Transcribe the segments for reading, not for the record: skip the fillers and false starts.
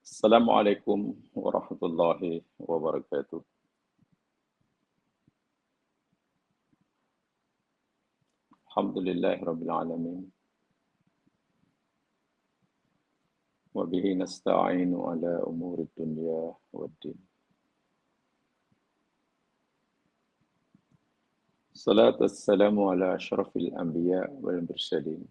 Assalamualaikum warahmatullahi wabarakatuh. Alhamdulillahi rabbil alamin. Wa bihi nasta'inu ala umuri dunya waddin. Salatu wassalamu ala asyrafil anbiya wal mursalin.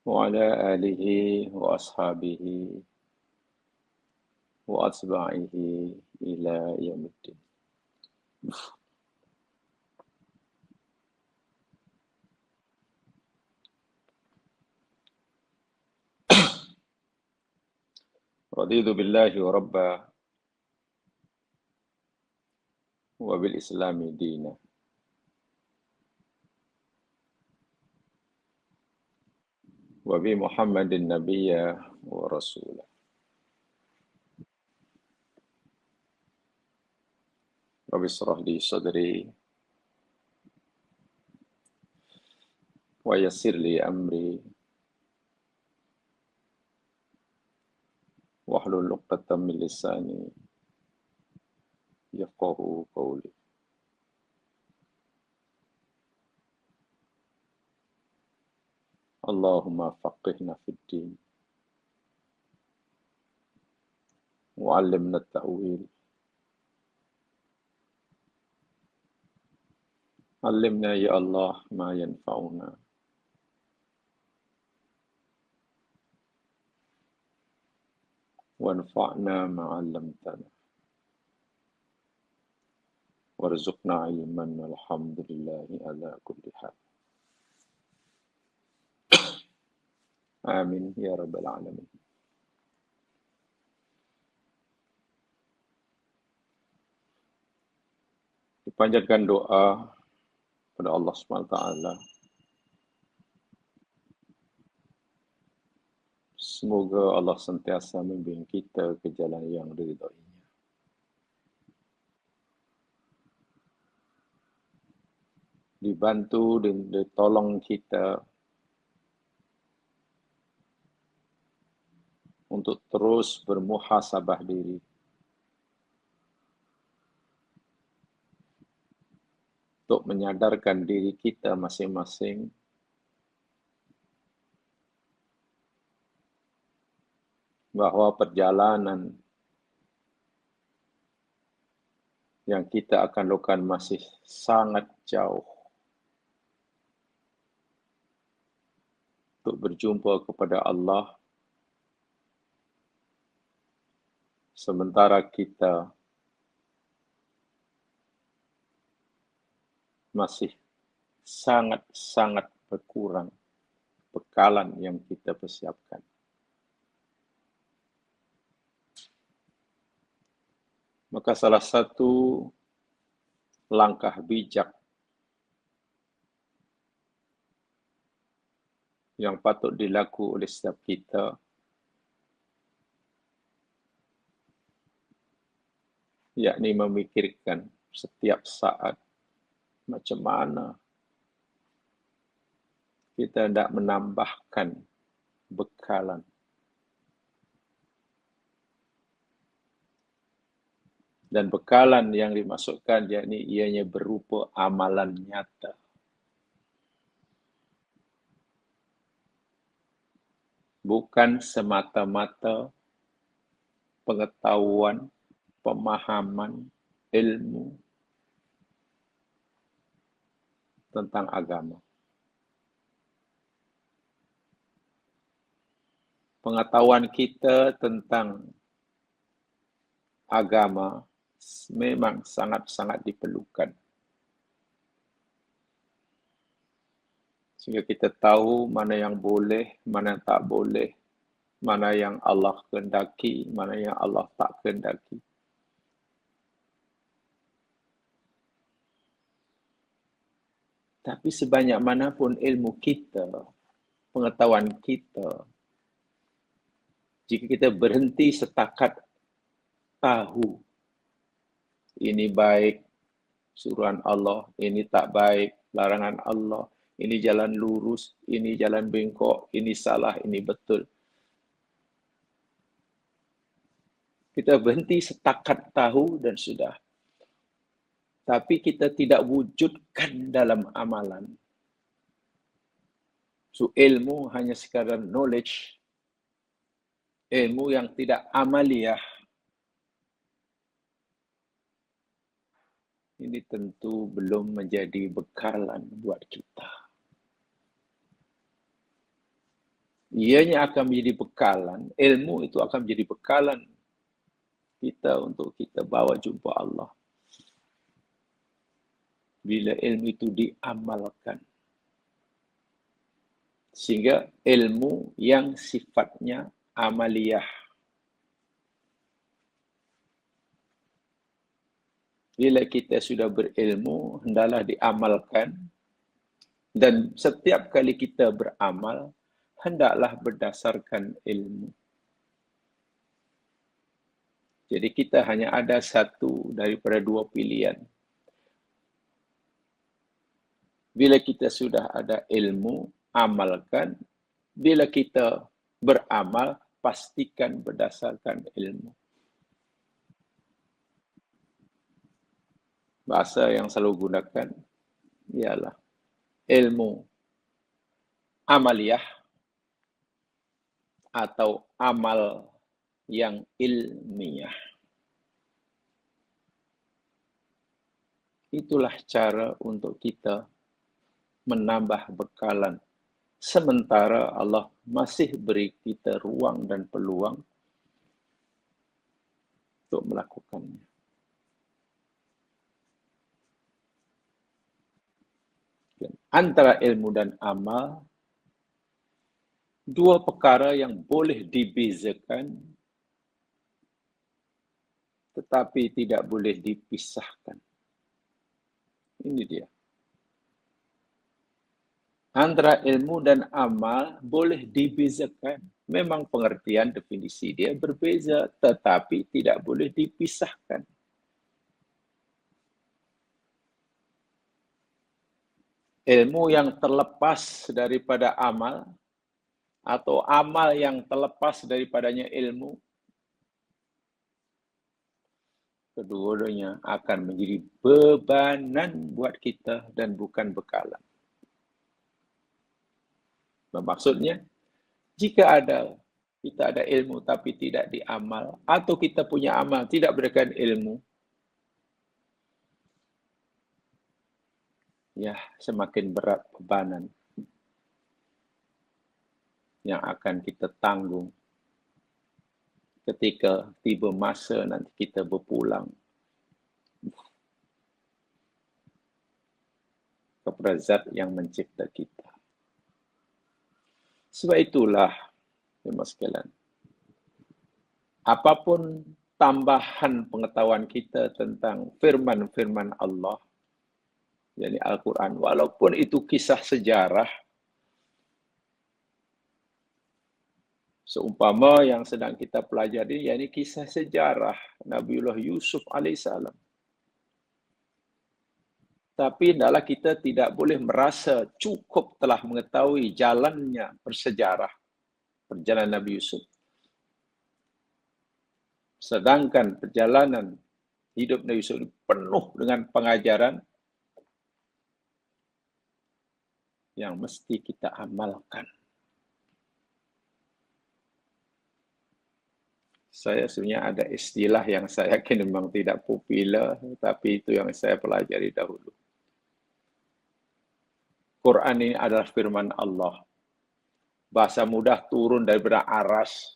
Wa ala alihi wa ashabihi wa asba'ihi ila yaumiddin. Raditu billahi wa rabba wa bil islami dina. Wa bi Muhammadin nabiyya wa rasulah. Rabbi israh li sadri wa yassir li amri wahlul 'uqdatam min lisani yafqahu qawli. Allahumma faqihna fid din wa 'allimna at-ta'wil. 'Allimna ya Allah ma yanfa'una wanfa'na ma 'allamtana warzuqna ilman walhamdulillahi ala kulli hal. Amin ya rabbal alamin. Dipanjatkan doa kepada Allah SWT. Semoga Allah sentiasa membimbing kita ke jalan yang diridhoinya. Dibantu dan ditolong kita untuk terus bermuhasabah diri. Untuk menyadarkan diri kita masing-masing bahwa perjalanan yang kita akan lakukan masih sangat jauh untuk berjumpa kepada Allah, sementara kita masih sangat-sangat berkurang bekalan yang kita persiapkan. Maka salah satu langkah bijak yang patut dilakukan oleh setiap kita yakni memikirkan setiap saat macam mana kita hendak menambahkan bekalan. Dan bekalan yang dimasukkan yakni ianya berupa amalan nyata. Bukan semata-mata pengetahuan, pemahaman, ilmu tentang agama. Pengetahuan kita tentang agama memang sangat-sangat diperlukan. Sehingga kita tahu mana yang boleh, mana yang tak boleh, mana yang Allah kehendaki, mana yang Allah tak kehendaki. Tapi sebanyak manapun ilmu kita, pengetahuan kita, jika kita berhenti setakat tahu ini baik, suruhan Allah, ini tak baik, larangan Allah, ini jalan lurus, ini jalan bengkok, ini salah, ini betul. Kita berhenti setakat tahu dan sudah. Tapi kita tidak wujudkan dalam amalan. So, ilmu hanya sekadar knowledge, ilmu yang tidak amaliyah. Ini tentu belum menjadi bekalan buat kita. Ianya akan menjadi bekalan, ilmu itu akan menjadi bekalan kita untuk kita bawa jumpa Allah. Bila ilmu itu diamalkan. Sehingga ilmu yang sifatnya amaliyah. Bila kita sudah berilmu, hendaklah diamalkan. Dan setiap kali kita beramal, hendaklah berdasarkan ilmu. Jadi kita hanya ada satu daripada dua pilihan. Bila kita sudah ada ilmu, amalkan. Bila kita beramal, pastikan berdasarkan ilmu. Bahasa yang selalu gunakan ialah ilmu amaliyah atau amal yang ilmiah. Itulah cara untuk kita menambah bekalan. Sementara Allah masih beri kita ruang dan peluang untuk melakukannya. Antara ilmu dan amal, dua perkara yang boleh dibezakan, tetapi tidak boleh dipisahkan. Ini dia. Antara ilmu dan amal boleh dibezakan. Memang pengertian definisi dia berbeza, tetapi tidak boleh dipisahkan. Ilmu yang terlepas daripada amal, atau amal yang terlepas daripadanya ilmu, kedua-duanya akan menjadi bebanan buat kita dan bukan bekalan. Maksudnya, jika kita ada ilmu tapi tidak diamal, atau kita punya amal tidak berikan ilmu, ya semakin berat bebanan yang akan kita tanggung ketika tiba masa nanti kita berpulang kepada Zat yang mencipta kita. Sebab itulah, jemaah sekalian, apapun tambahan pengetahuan kita tentang firman-firman Allah, yakni Al-Quran, walaupun itu kisah sejarah, seumpama yang sedang kita pelajari, yakni kisah sejarah Nabiullah Yusuf alaihissalam. Tapi hendaklah kita tidak boleh merasa cukup telah mengetahui jalannya bersejarah perjalanan Nabi Yusuf. Sedangkan perjalanan hidup Nabi Yusuf penuh dengan pengajaran yang mesti kita amalkan. Saya sebenarnya ada istilah yang saya yakin memang tidak popular, tapi itu yang saya pelajari dahulu. Quran ini adalah firman Allah. Bahasa mudah turun daripada aras,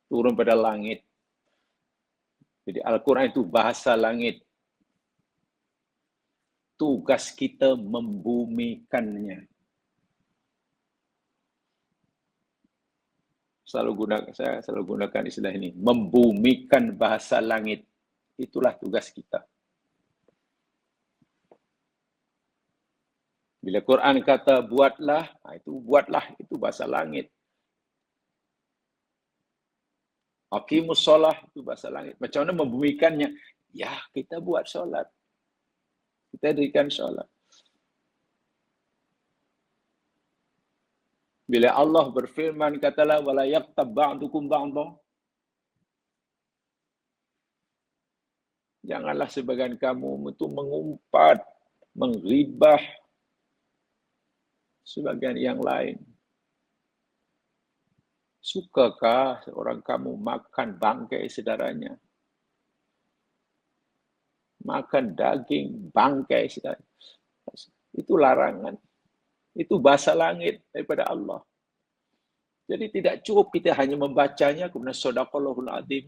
turun pada langit. Jadi Al-Quran itu bahasa langit. Tugas kita membumikannya. Saya selalu gunakan istilah ini, membumikan bahasa langit. Itulah tugas kita. Bila Quran kata buatlah, itu buatlah, itu bahasa langit. Aqimus solah, itu bahasa langit. Macam mana membumikannya? Ya, kita buat solat. Kita dirikan solat. Bila Allah berfirman, katalah, wala yaktab ba'dukum ba'dha. Janganlah sebagian kamu itu mengumpat, menggibah sebagian yang lain. Sukakah seorang kamu makan bangkai saudaranya? Makan daging bangkai saudaranya. Itu larangan. Itu bahasa langit daripada Allah. Jadi tidak cukup kita hanya membacanya, kemudian sadaqallahul adzim.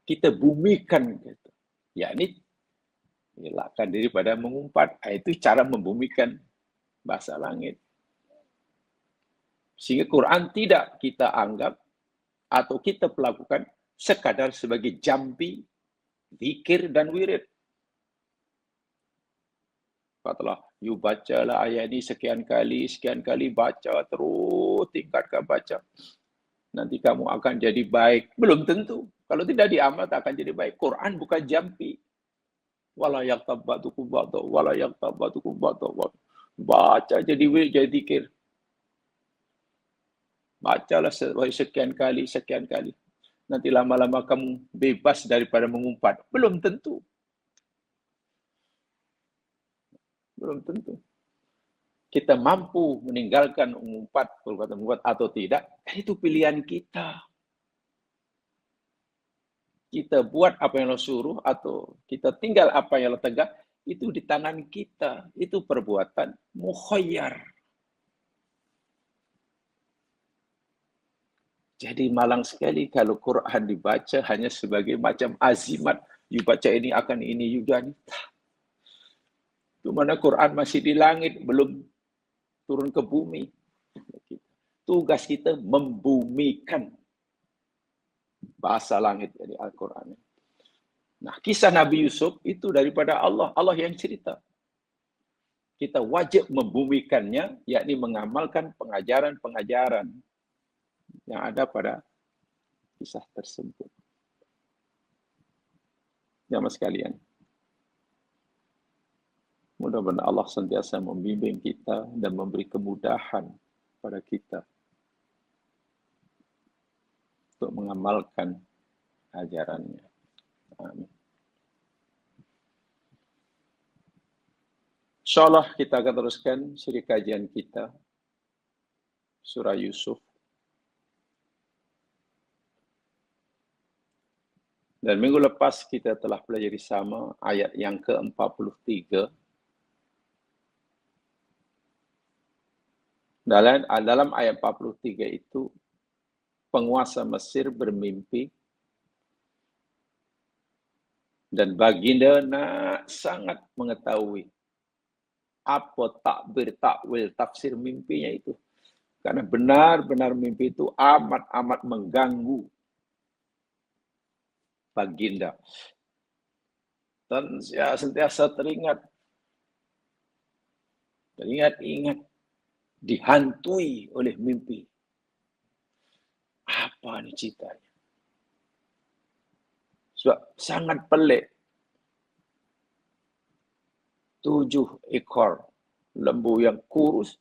Kita bumikan. Gitu. Ya ini elakkan daripada mengumpat. Itu cara membumikan bahasa langit. Sehingga Quran tidak kita anggap atau kita pelakukan sekadar sebagai jampi, zikir dan wirid. Katalah, you bacalah ayat ini sekian kali baca, terus tingkatkan baca. Nanti kamu akan jadi baik. Belum tentu. Kalau tidak diamal, tak akan jadi baik. Quran bukan jampi. Wala yaktab ba'dukum ba'dha, wala yaktab ba'dukum ba'dha. Baca jadi wirid, jadi zikir. Bacalah sekian kali. Nanti lama-lama kamu bebas daripada mengumpat. Belum tentu. Kita mampu meninggalkan perbuatan mengumpat atau tidak, itu pilihan kita. Kita buat apa yang Allah suruh atau kita tinggal apa yang Allah tegak, itu di tangan kita. Itu perbuatan mukhayyar. Jadi malang sekali kalau Quran dibaca hanya sebagai macam azimat. You baca ini akan ini juga. Itu mana Quran masih di langit, belum turun ke bumi. Tugas kita membumikan bahasa langit dari Al-Quran. Nah, kisah Nabi Yusuf itu daripada Allah. Allah yang cerita. Kita wajib membumikannya, yakni mengamalkan pengajaran-pengajaran yang ada pada kisah tersebut. Jamaah sekalian, mudah-mudahan Allah sentiasa membimbing kita dan memberi kemudahan pada kita untuk mengamalkan ajarannya. Amin. InsyaAllah kita akan teruskan siri kajian kita, surah Yusuf. Dan minggu lepas kita telah pelajari sama ayat yang ke-43. Dalam ayat 43 itu, penguasa Mesir bermimpi dan baginda sangat mengetahui apa takwil tafsir mimpinya itu. Karena benar-benar mimpi itu amat mengganggu baginda. Dan saya sentiasa teringat dihantui oleh mimpi. Apa ini ceritanya? Sebab sangat pelik. 7 ekor lembu yang kurus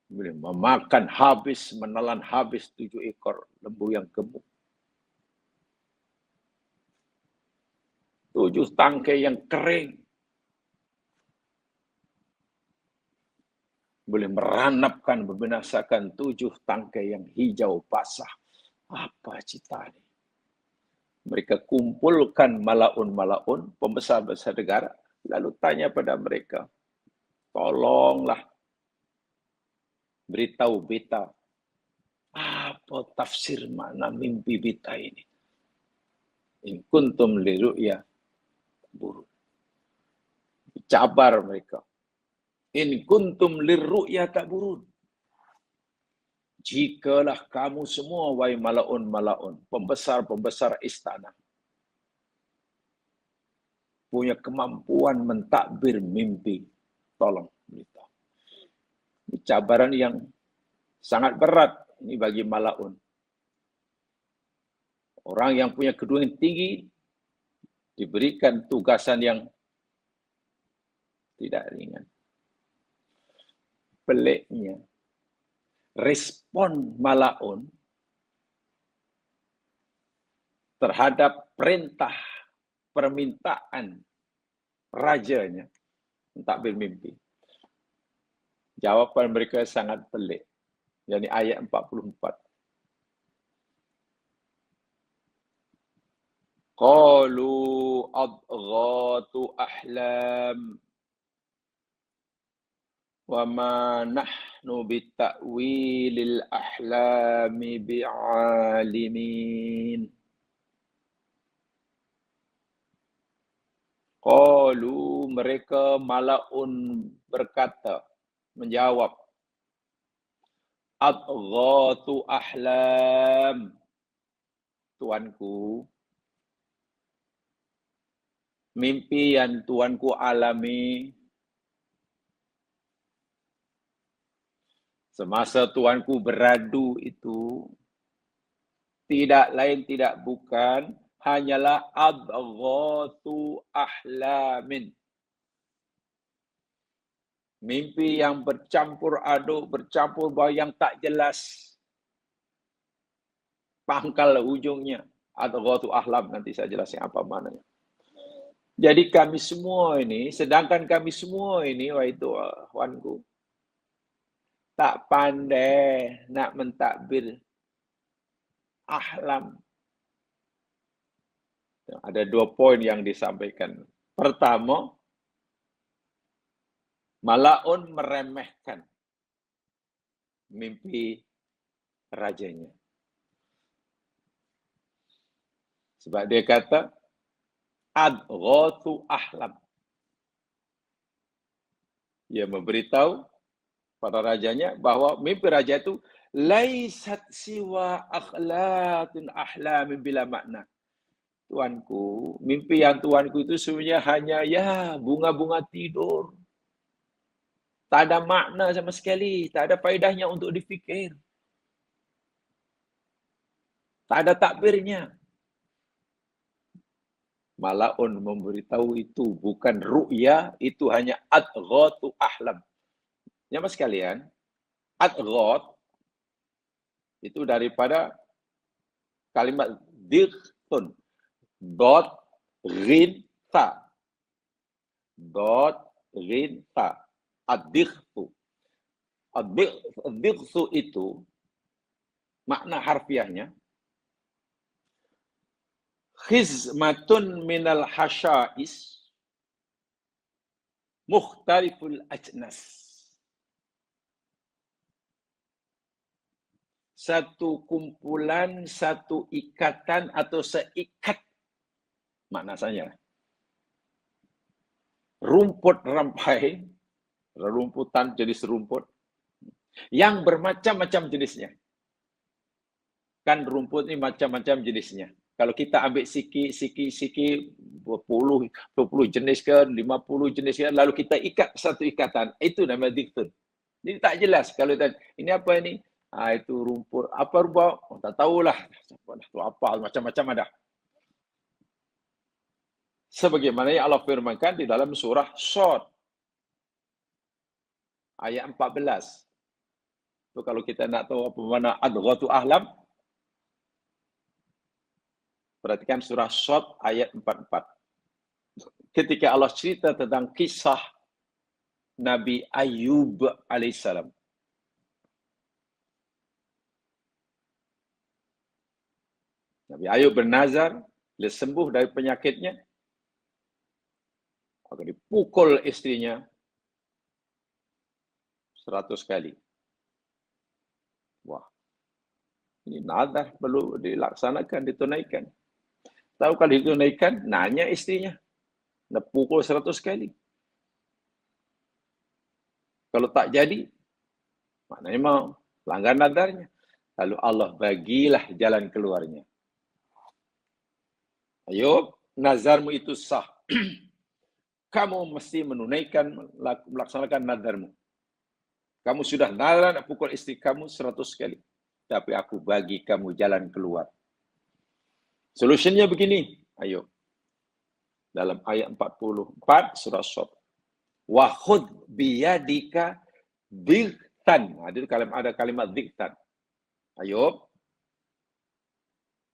menelan habis 7 ekor lembu yang gemuk. 7 tangkai yang kering boleh meranapkan, membinasakan 7 tangkai yang hijau basah. Apa ceritanya? Mereka kumpulkan malaun, pembesar-besar negara, lalu tanya pada mereka, tolonglah beritahu beta, apa tafsir makna mimpi beta ini? In kuntum li ru'ya buruk. Cabar mereka. In kuntum lirru'ya taburun. Jikalah kamu semua, wahai malaun, pembesar-pembesar istana, punya kemampuan mentakbir mimpi, tolong beritahu. Ini cabaran yang sangat berat ini bagi malaun. Orang yang punya kedudukan tinggi diberikan tugasan yang tidak ringan. peliknya respon Malaun terhadap perintah permintaan rajanya mentakbir mimpi. Jawaban mereka sangat pelik. Yani ayat 44. Qalu adghatu ahlam wa ma nahnu bita'wilil ahlami bi'alimin. Qalu, mereka Malaun berkata, menjawab, adghatu ahlam, Tuanku, mimpi yang Tuanku alami semasa Tuanku beradu itu tidak lain tidak bukan hanyalah adghatu ahlamin. Mimpi yang bercampur aduk, bercampur bayang tak jelas. Pangkal ujungnya. Adghatu ahlam, nanti saya jelasin apa maknanya. Jadi kami semua ini, sedangkan kami semua ini, wahai tuanku, tak pandai nak mentakbir ahlam. Ada 2 poin yang disampaikan. Pertama, Malaun meremehkan mimpi rajanya. Sebab dia kata, adghatu ahlam. Dia memberitahu pada rajanya bahawa mimpi raja itu laisat siwa akhlaqun ahlamin bila makna. Tuanku, mimpi yang Tuanku itu sebenarnya hanya bunga-bunga tidur. Tak ada makna sama sekali, tak ada faedahnya untuk difikir. Tak ada takbirnya. Malaun memberitahu itu bukan ru'ya, itu hanya adghatu ahlam. Nyaman sekalian, adghat itu daripada kalimat dightun. Dot, ghin, ta. Dot, ghin, ta. Ad-dightu. Ad-dightu itu makna harfiahnya khizmatun minal hasya'is mukhtaliful ajnas. Satu kumpulan, satu ikatan atau seikat makna saya. Rumput rampai, rumputan jenis rumput yang bermacam-macam jenisnya. Kan rumput ini macam-macam jenisnya. Kalau kita ambil siki 20 jenis ke, 50 jenis ke, lalu kita ikat satu ikatan, itu namanya dightun. Jadi tak jelas kalau ini apa ini? Itu rumput. Apa rumput? Oh, tak tahulah. Itu apa? Macam-macam ada. Sebagaimana yang Allah firmankan di dalam surah Shad ayat 14. So, kalau kita nak tahu apa makna adghatu ahlam, perhatikan surah Shad ayat 44. Ketika Allah cerita tentang kisah Nabi Ayub alaihissalam. Nabi Ayub bernazar, dia sembuh dari penyakitnya. Maka dipukul istrinya 100 kali. Wah, ini nazar perlu dilaksanakan, ditunaikan. Tahu kalau ditunaikan, nanya istrinya. Dah pukul 100 kali. Kalau tak jadi, maknanya mau langgar nadarnya. Lalu Allah bagilah jalan keluarnya. Ayub, nazarmu itu sah. Kamu mesti menunaikan, melaksanakan nadarmu. Kamu sudah nazar nak pukul istri kamu 100 kali. Tapi aku bagi kamu jalan keluar. Solusinya begini, Ayub. Dalam ayat 44 surah Shad. Wa khudh biyadika Dhiktan. Ada kalimat dhiktan. Ayub,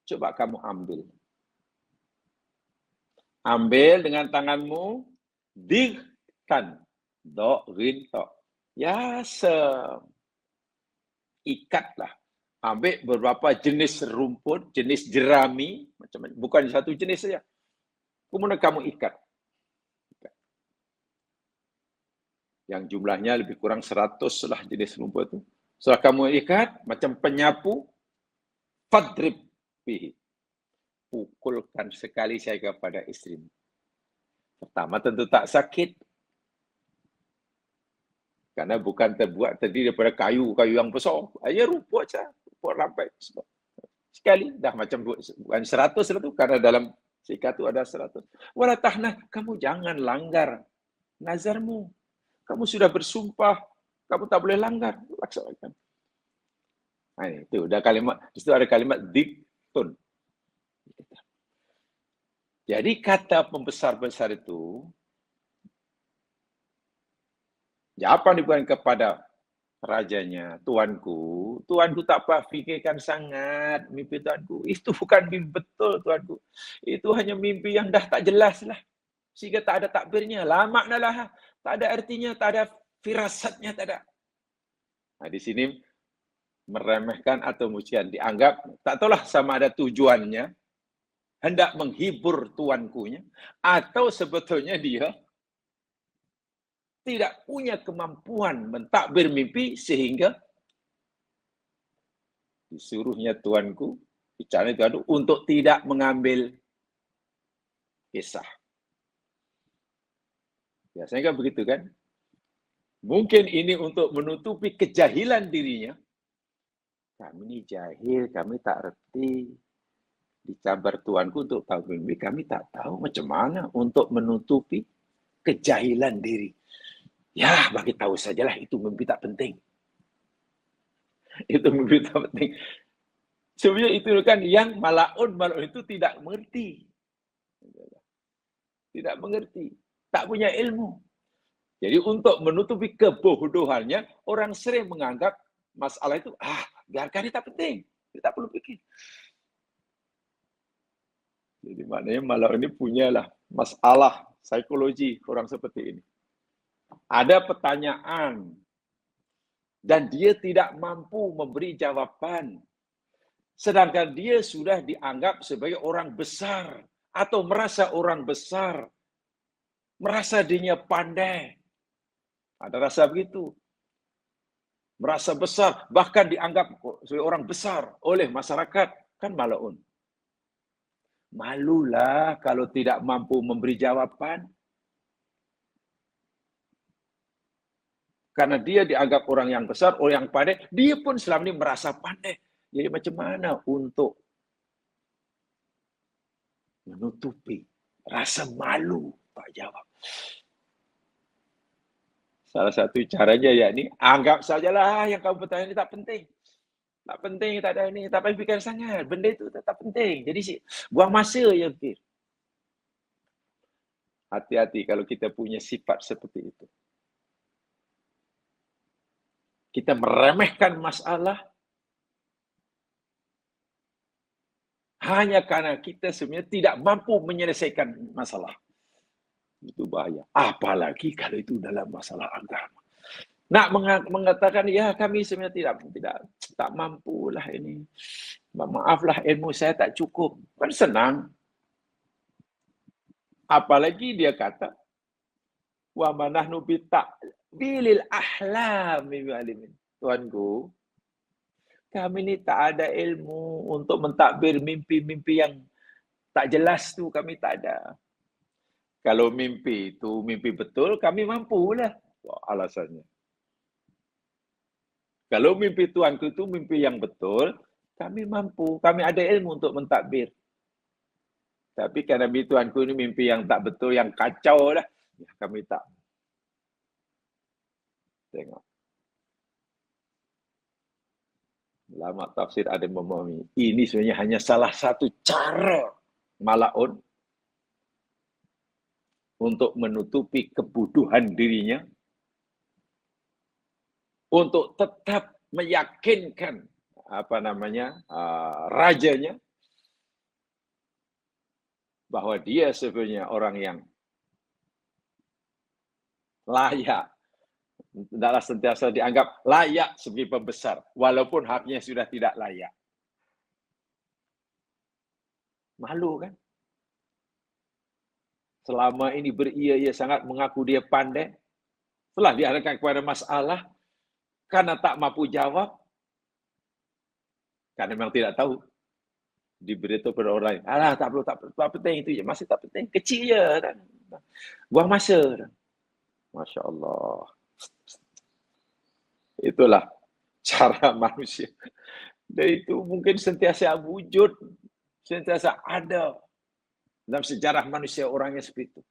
coba kamu ambil. Ambil dengan tanganmu, dhiktan. Do, rin, to. Ya, ikatlah. Ambil beberapa jenis rumput, jenis jerami, macam-macam. Bukan satu jenis saja. Kemudian kamu ikat. Yang jumlahnya lebih kurang 100 lah jenis rumput itu. Setelah kamu ikat, macam penyapu, fadrib bihi. Pukulkan sekali saya kepada istrimu. Pertama tentu tak sakit. Karena bukan terbuat terdiri daripada kayu-kayu yang besar. Hanya rumput saja. Rumput rampai. Sekali. Dah macam bukan 100 lah tu. Karena dalam sikat tu ada 100. Wala tahnah, kamu jangan langgar nazarmu. Kamu sudah bersumpah. Kamu tak boleh langgar. Laksanakan. Nah, itu ada kalimat. Di situ ada kalimat diktun. Jadi kata pembesar-besar itu, jawapan diberikan kepada rajanya, tuanku tak apa fikirkan sangat mimpi tuanku. Itu bukan mimpi betul tuanku. Itu hanya mimpi yang dah tak jelas lah. Sehingga tak ada takbirnya. Lama dah lah. Tak ada artinya, tak ada firasatnya, tak ada. Nah, di sini meremehkan atau mujian dianggap, tak tahulah sama ada tujuannya, hendak menghibur tuankunya, atau sebetulnya dia tidak punya kemampuan mentakbir mimpi sehingga disuruhnya tuanku, bicara tuanku untuk tidak mengambil kisah. Biasanya kan begitu kan? Mungkin ini untuk menutupi kejahilan dirinya. Kami ini jahil, kami tak reti. Dicabar tuanku untuk tahu mimpi, kami tak tahu macam mana untuk menutupi kejahilan diri. Ya, bagi tahu sajalah itu mimpi tak penting. Itu mimpi tak penting. Sebenarnya itu kan yang malaun itu tidak mengerti. Tidak mengerti. Tak punya ilmu. Jadi untuk menutupi kebodohannya, orang sering menganggap masalah itu, biarkan ini tak penting. Kita tak perlu pikir. Jadi maknanya malaun ini punyalah masalah psikologi orang seperti ini. Ada pertanyaan dan dia tidak mampu memberi jawaban. Sedangkan dia sudah dianggap sebagai orang besar atau merasa orang besar. Merasa dirinya pandai. Ada rasa begitu. Merasa besar, bahkan dianggap sebagai orang besar oleh masyarakat. Kan malaun. Malulah kalau tidak mampu memberi jawaban. Karena dia dianggap orang yang besar, orang yang pandai. Dia pun selama ini merasa pandai. Jadi macam mana untuk menutupi rasa malu? Tak jawab. Salah satu caranya yakni, anggap sajalah yang kamu bertanya ini tak penting. Tak penting, tak ada ini. Tak payah fikir sangat. Benda itu tak penting. Jadi buang masa je fikir. Hati-hati kalau kita punya sifat seperti itu. Kita meremehkan masalah hanya karena kita sebenarnya tidak mampu menyelesaikan masalah. Itu bahaya. Apalagi kalau itu dalam masalah agama. Nak mengatakan, ya kami sebenarnya tak mampulah ini. Maaflah ilmu saya tak cukup. Kan senang. Apalagi dia kata, wa manahnu bilil ahlami walimin. Tuanku, kami ni tak ada ilmu untuk mentadbir mimpi-mimpi yang tak jelas tu, kami tak ada. Kalau mimpi itu mimpi betul, kami mampulah. Alasannya. Kalau mimpi tuanku itu mimpi yang betul, kami mampu, kami ada ilmu untuk mentadbir. Tapi karena mimpi tuanku ini mimpi yang tak betul, yang kacau lah, kami tak. Tengok. Ulama tafsir ada yang memahami. Ini sebenarnya hanya salah satu cara malaun untuk menutupi kebodohan dirinya untuk tetap meyakinkan rajanya bahwa dia sebenarnya orang yang layak, adalah sentiasa dianggap layak sebagai pembesar, walaupun haknya sudah tidak layak. Malu kan? Selama ini beria-ia sangat mengaku dia pandai, setelah dihadapkan kepada masalah, karena tak mampu jawab, karena memang tidak tahu, diberitahu kepada orang lain. Alah, tak penting itu je, masih tak penting, kecil je, buang masa. Masya Allah. Itulah cara manusia. Dan itu mungkin sentiasa wujud, sentiasa ada dalam sejarah manusia orangnya seperti itu.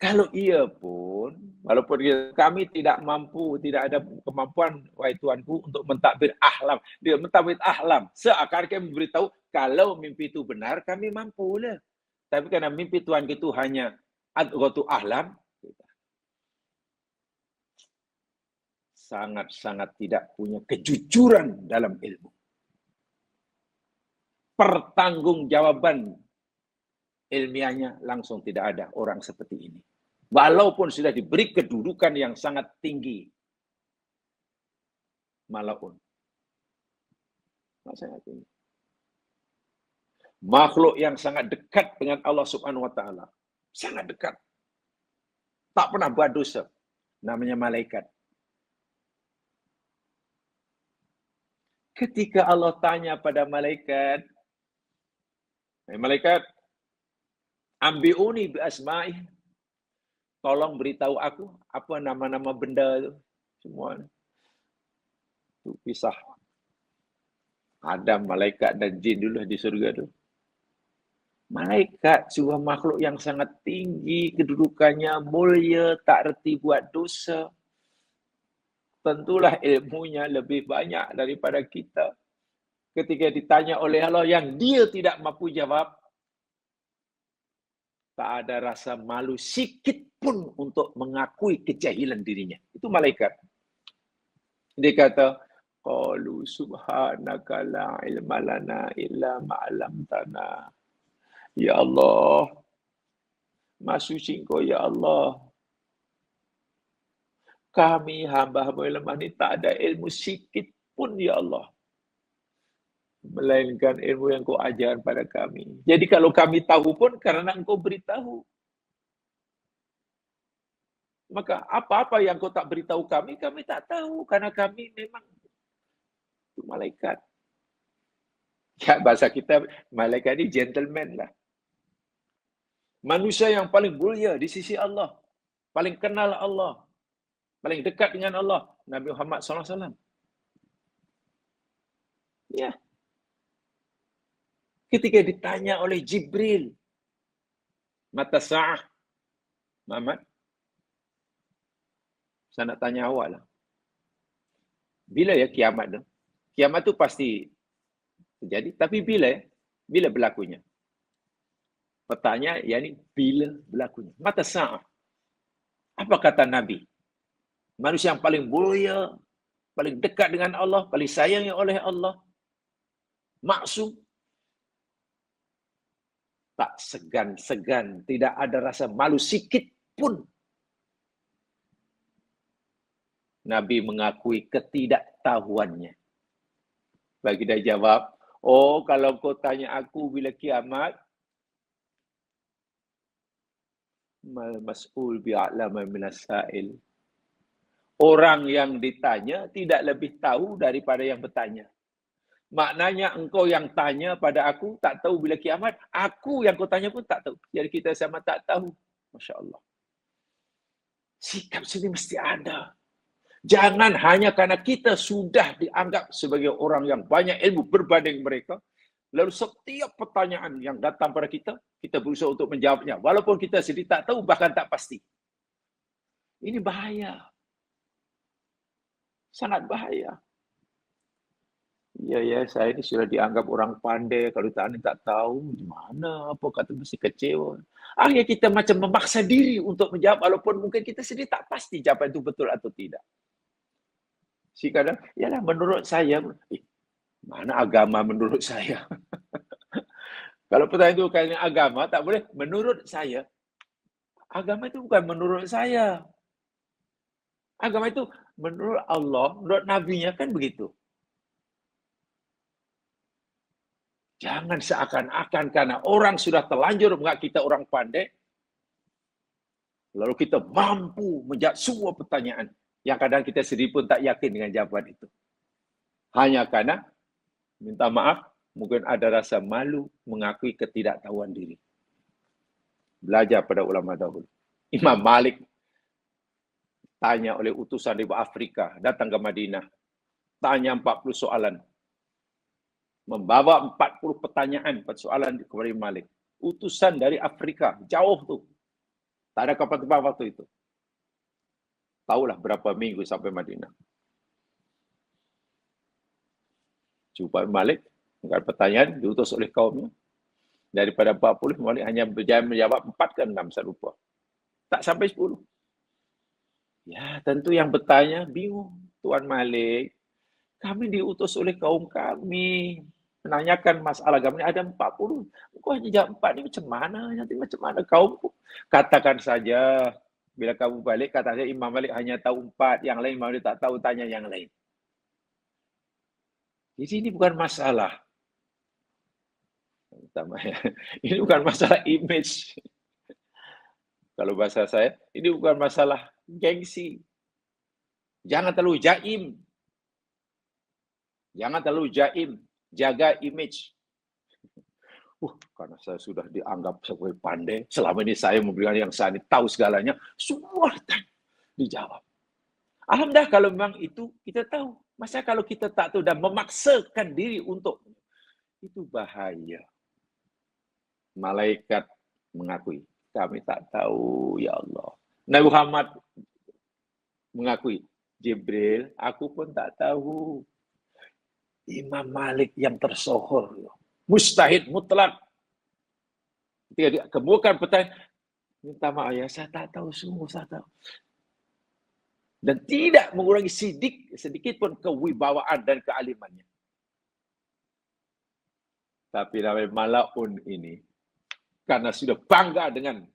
Kalau ia pun, walaupun kami tidak mampu, tidak ada kemampuan, wahai Tuanku, untuk mentadbir ahlam. Dia mentadbir ahlam. Seakan kami memberitahu, kalau mimpi itu benar, kami mampu lah. Tapi karena mimpi Tuhan itu hanya adghatu ahlam, sangat-sangat tidak punya kejujuran dalam ilmu. Pertanggungjawaban ilmiahnya langsung tidak ada orang seperti ini. Walaupun sudah diberi kedudukan yang sangat tinggi. Malaun. Sangat tinggi. Makhluk yang sangat dekat dengan Allah Subhanahu wa taala. Sangat dekat. Tak pernah buat dosa. Namanya malaikat. Ketika Allah tanya pada malaikat, malaikat, ambiuni bi asma'i, tolong beritahu aku apa nama-nama benda itu semua. Itu pisah Adam, malaikat dan jin dulu di surga itu. Malaikat sebuah makhluk yang sangat tinggi, kedudukannya mulia, tak reti buat dosa. Tentulah ilmunya lebih banyak daripada kita. Ketika ditanya oleh Allah yang dia tidak mampu jawab, tak ada rasa malu sikit pun untuk mengakui kejahilan dirinya. Itu malaikat. Dia kata, qalu subhanaka la ilma lana illa ma 'allamtana. Ya Allah, Maha suci Engkau ya Allah. Kami hamba-hamba yang lemah ini tak ada ilmu sikit pun ya Allah. Melainkan ilmu yang Kau ajar pada kami. Jadi kalau kami tahu pun karena Engkau beritahu. Maka apa-apa yang Kau tak beritahu kami tak tahu. Karena kami memang itu malaikat. Ya, bahasa kita, malaikat ini gentleman lah. Manusia yang paling mulia di sisi Allah. Paling kenal Allah. Paling dekat dengan Allah. Nabi Muhammad SAW. Ya. Ketika ditanya oleh Jibril, mata sa'ah, Muhammad, saya nak tanya awak lah. Bila ya kiamat tu? Kiamat tu pasti terjadi, tapi bila berlakunya? Pertanyaan, yakni bila berlakunya? Mata sa'ah. Apa kata Nabi? Manusia yang paling mulia, paling dekat dengan Allah, paling sayangi oleh Allah, maksum, tak segan-segan, tidak ada rasa malu sikit pun. Nabi mengakui ketidaktahuannya. Bagi dia jawab, oh kalau kau tanya aku bila kiamat, mal mas'ul bi'a'lama minas sa'il. Orang yang ditanya tidak lebih tahu daripada yang bertanya. Maknanya engkau yang tanya pada aku tak tahu bila kiamat, aku yang kau tanya pun tak tahu. Jadi kita sama tak tahu. Masya Allah. Sikap sini mesti ada. Jangan hanya karena kita sudah dianggap sebagai orang yang banyak ilmu berbanding mereka, lalu setiap pertanyaan yang datang pada kita berusaha untuk menjawabnya. Walaupun kita sendiri tak tahu, bahkan tak pasti. Ini bahaya. Sangat bahaya. Ya, saya ini sudah dianggap orang pandai, kalau tak tak tahu gimana, apa kata mesti kecewa. Akhirnya kita macam memaksa diri untuk menjawab, walaupun mungkin kita sendiri tak pasti jawapan itu betul atau tidak. Si kadang, yalah menurut saya, mana agama menurut saya? Kalau pertanyaan itu kaitannya agama, tak boleh menurut saya. Agama itu bukan menurut saya. Agama itu menurut Allah, menurut Nabi-Nya kan begitu. Jangan seakan-akan karena orang sudah terlanjur menganggap kita orang pandai, lalu kita mampu menjawab semua pertanyaan yang kadang kita sendiri pun tak yakin dengan jawaban itu. Hanya karena, minta maaf, mungkin ada rasa malu mengakui ketidaktahuan diri. Belajar pada ulama dahulu. Imam Malik tanya oleh utusan dari Afrika, datang ke Madinah, tanya 40 soalan. Membawa 40 pertanyaan, persoalan kepada Imam Malik. Utusan dari Afrika, jauh tuh. Tak ada kapal terbang waktu itu. Tahulah berapa minggu sampai Madinah. Jumpa Malik, dengan pertanyaan, diutus oleh kaumnya. Daripada 40, Malik hanya berjaya menjawab 4 ke 6, saya lupa. Tak sampai 10. Ya, tentu yang bertanya bingung. Tuan Malik, kami diutus oleh kaum kami. Menanyakan masalah agama ini ada 40. Kau hanya jawab 4 ini macam mana? Nanti macam mana kaumku? Katakan saja, bila kamu balik, kata saja Imam Malik hanya tahu 4. Yang lain Imam Malik tak tahu, tanya yang lain. Jadi ini bukan masalah. Ini bukan masalah image. Kalau bahasa saya, ini bukan masalah gengsi. Jangan terlalu jaim. Jangan terlalu jaim. Jaga image. Karena saya sudah dianggap sebagai pandai, selama ini saya memberikan yang saya tahu segalanya, semua dijawab. Alhamdulillah kalau memang itu kita tahu. Masa kalau kita tak tahu dan memaksakan diri untuk, itu bahaya. Malaikat mengakui, kami tak tahu, ya Allah. Nabi Muhammad mengakui, Jibril, aku pun tak tahu. Imam Malik yang tersohor, mustahid mutlak. Ketika dikemukakan pertanyaan, minta maaf ya, saya tak tahu, sungguh saya tahu. Dan tidak mengurangi sedikit pun kewibawaan dan kealimannya. Tapi namanya Malaun ini, karena sudah bangga dengan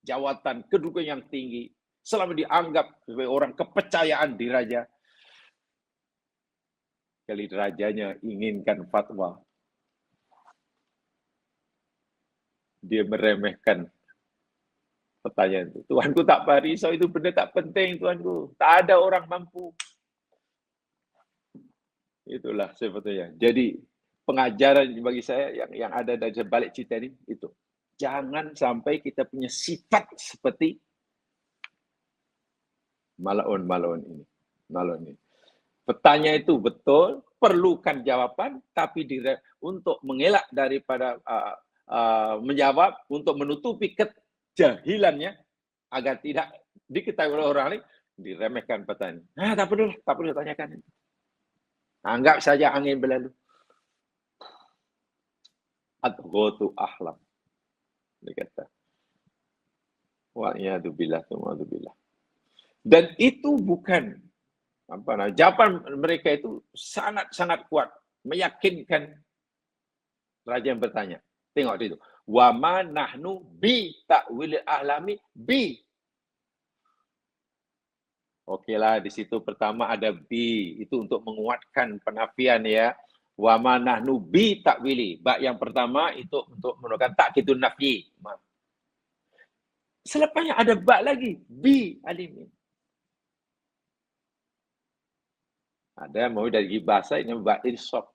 jawatan kedudukan yang tinggi, selama dianggap sebagai orang kepercayaan di raja, kali rajanya inginkan fatwa, dia meremehkan pertanyaan itu. Tuanku tak risau, itu benda tak penting, Tuanku. Tak ada orang mampu. Itulah sebetulnya. Jadi pengajaran bagi saya yang ada dari balik cerita ini, itu. Jangan sampai kita punya sifat seperti Malaun ini. Pertanyaan itu betul, perlukan jawaban, tapi untuk mengelak daripada menjawab, untuk menutupi kejahilannya, agar tidak diketahui oleh orang lain, diremehkan pertanyaan. Tak perlu tanyakan. Anggap saja angin berlalu. Adghotu ahlam. Dia kata. Wa'iyadzubillah. Dan itu bukan jawaban mereka itu sangat kuat, meyakinkan raja yang bertanya. Tengok itu. Wa ma nahnu bi ta'wil ahlami bi. Okeylah, di situ pertama ada bi, itu untuk menguatkan penafian ya. Wa ma nahnu bi ta'wili. Bak yang pertama itu untuk menunjukkan takkidun nafyi. Selepasnya ada bak lagi, bi alimin. Ada yang mau dari bahasa ini bak insaf.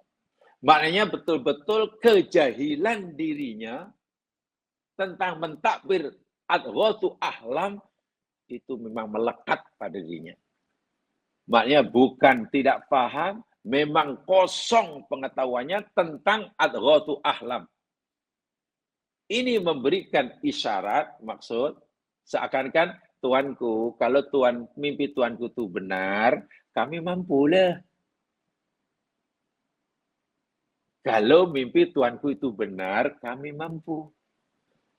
Maknanya betul-betul kejahilan dirinya tentang mentakbir adghatu ahlam itu memang melekat pada dirinya. Maknanya bukan tidak paham, memang kosong pengetahuannya tentang adghatu ahlam. Ini memberikan isyarat, maksud seakan-akan Tuanku, kalau mimpi Tuanku itu benar, kami mampulah. Kalau mimpi Tuanku itu benar, kami mampu.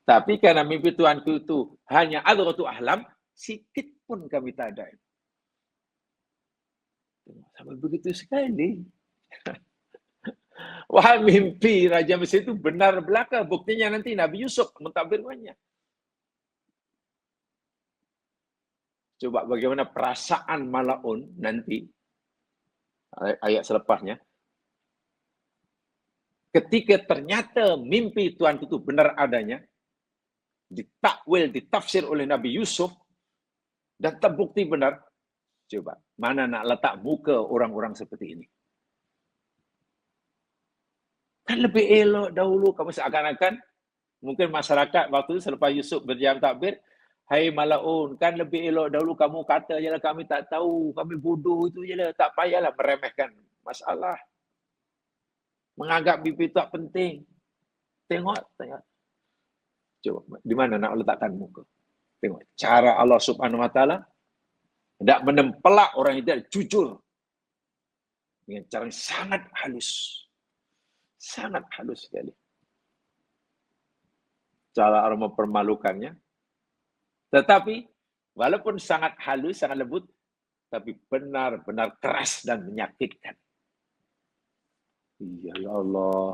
Tapi karena mimpi Tuanku itu hanya adghatu ahlam, sikit pun kami tak ada. Sampai begitu sekali. Wah, mimpi Raja Mesir itu benar belaka. Buktinya nanti Nabi Yusuf mentafsirkannya. Coba bagaimana perasaan Malaun nanti, ayat selepasnya. Ketika ternyata mimpi Tuanku itu benar adanya, ditakwil, ditafsir oleh Nabi Yusuf, dan terbukti benar, coba, mana nak letak muka orang-orang seperti ini? Kan lebih elok dahulu, kamu seakan-akan, mungkin masyarakat waktu itu selepas Yusuf berjam takbir, hai Malaun, kan lebih elok dahulu kamu kata je lah, kami tak tahu, kami bodoh itu je lah, tak payahlah meremehkan masalah. Menganggap mimpi tak penting. Tengok. Coba, di mana nak letakkan muka? Tengok, cara Allah Subhanahu Wa Taala tidak menempelak orang itu jujur dengan cara yang sangat halus, sangat halus sekali. Cara Allah mempermalukannya, tetapi walaupun sangat halus, sangat lembut, tapi benar-benar keras dan menyakitkan. Ya Allah,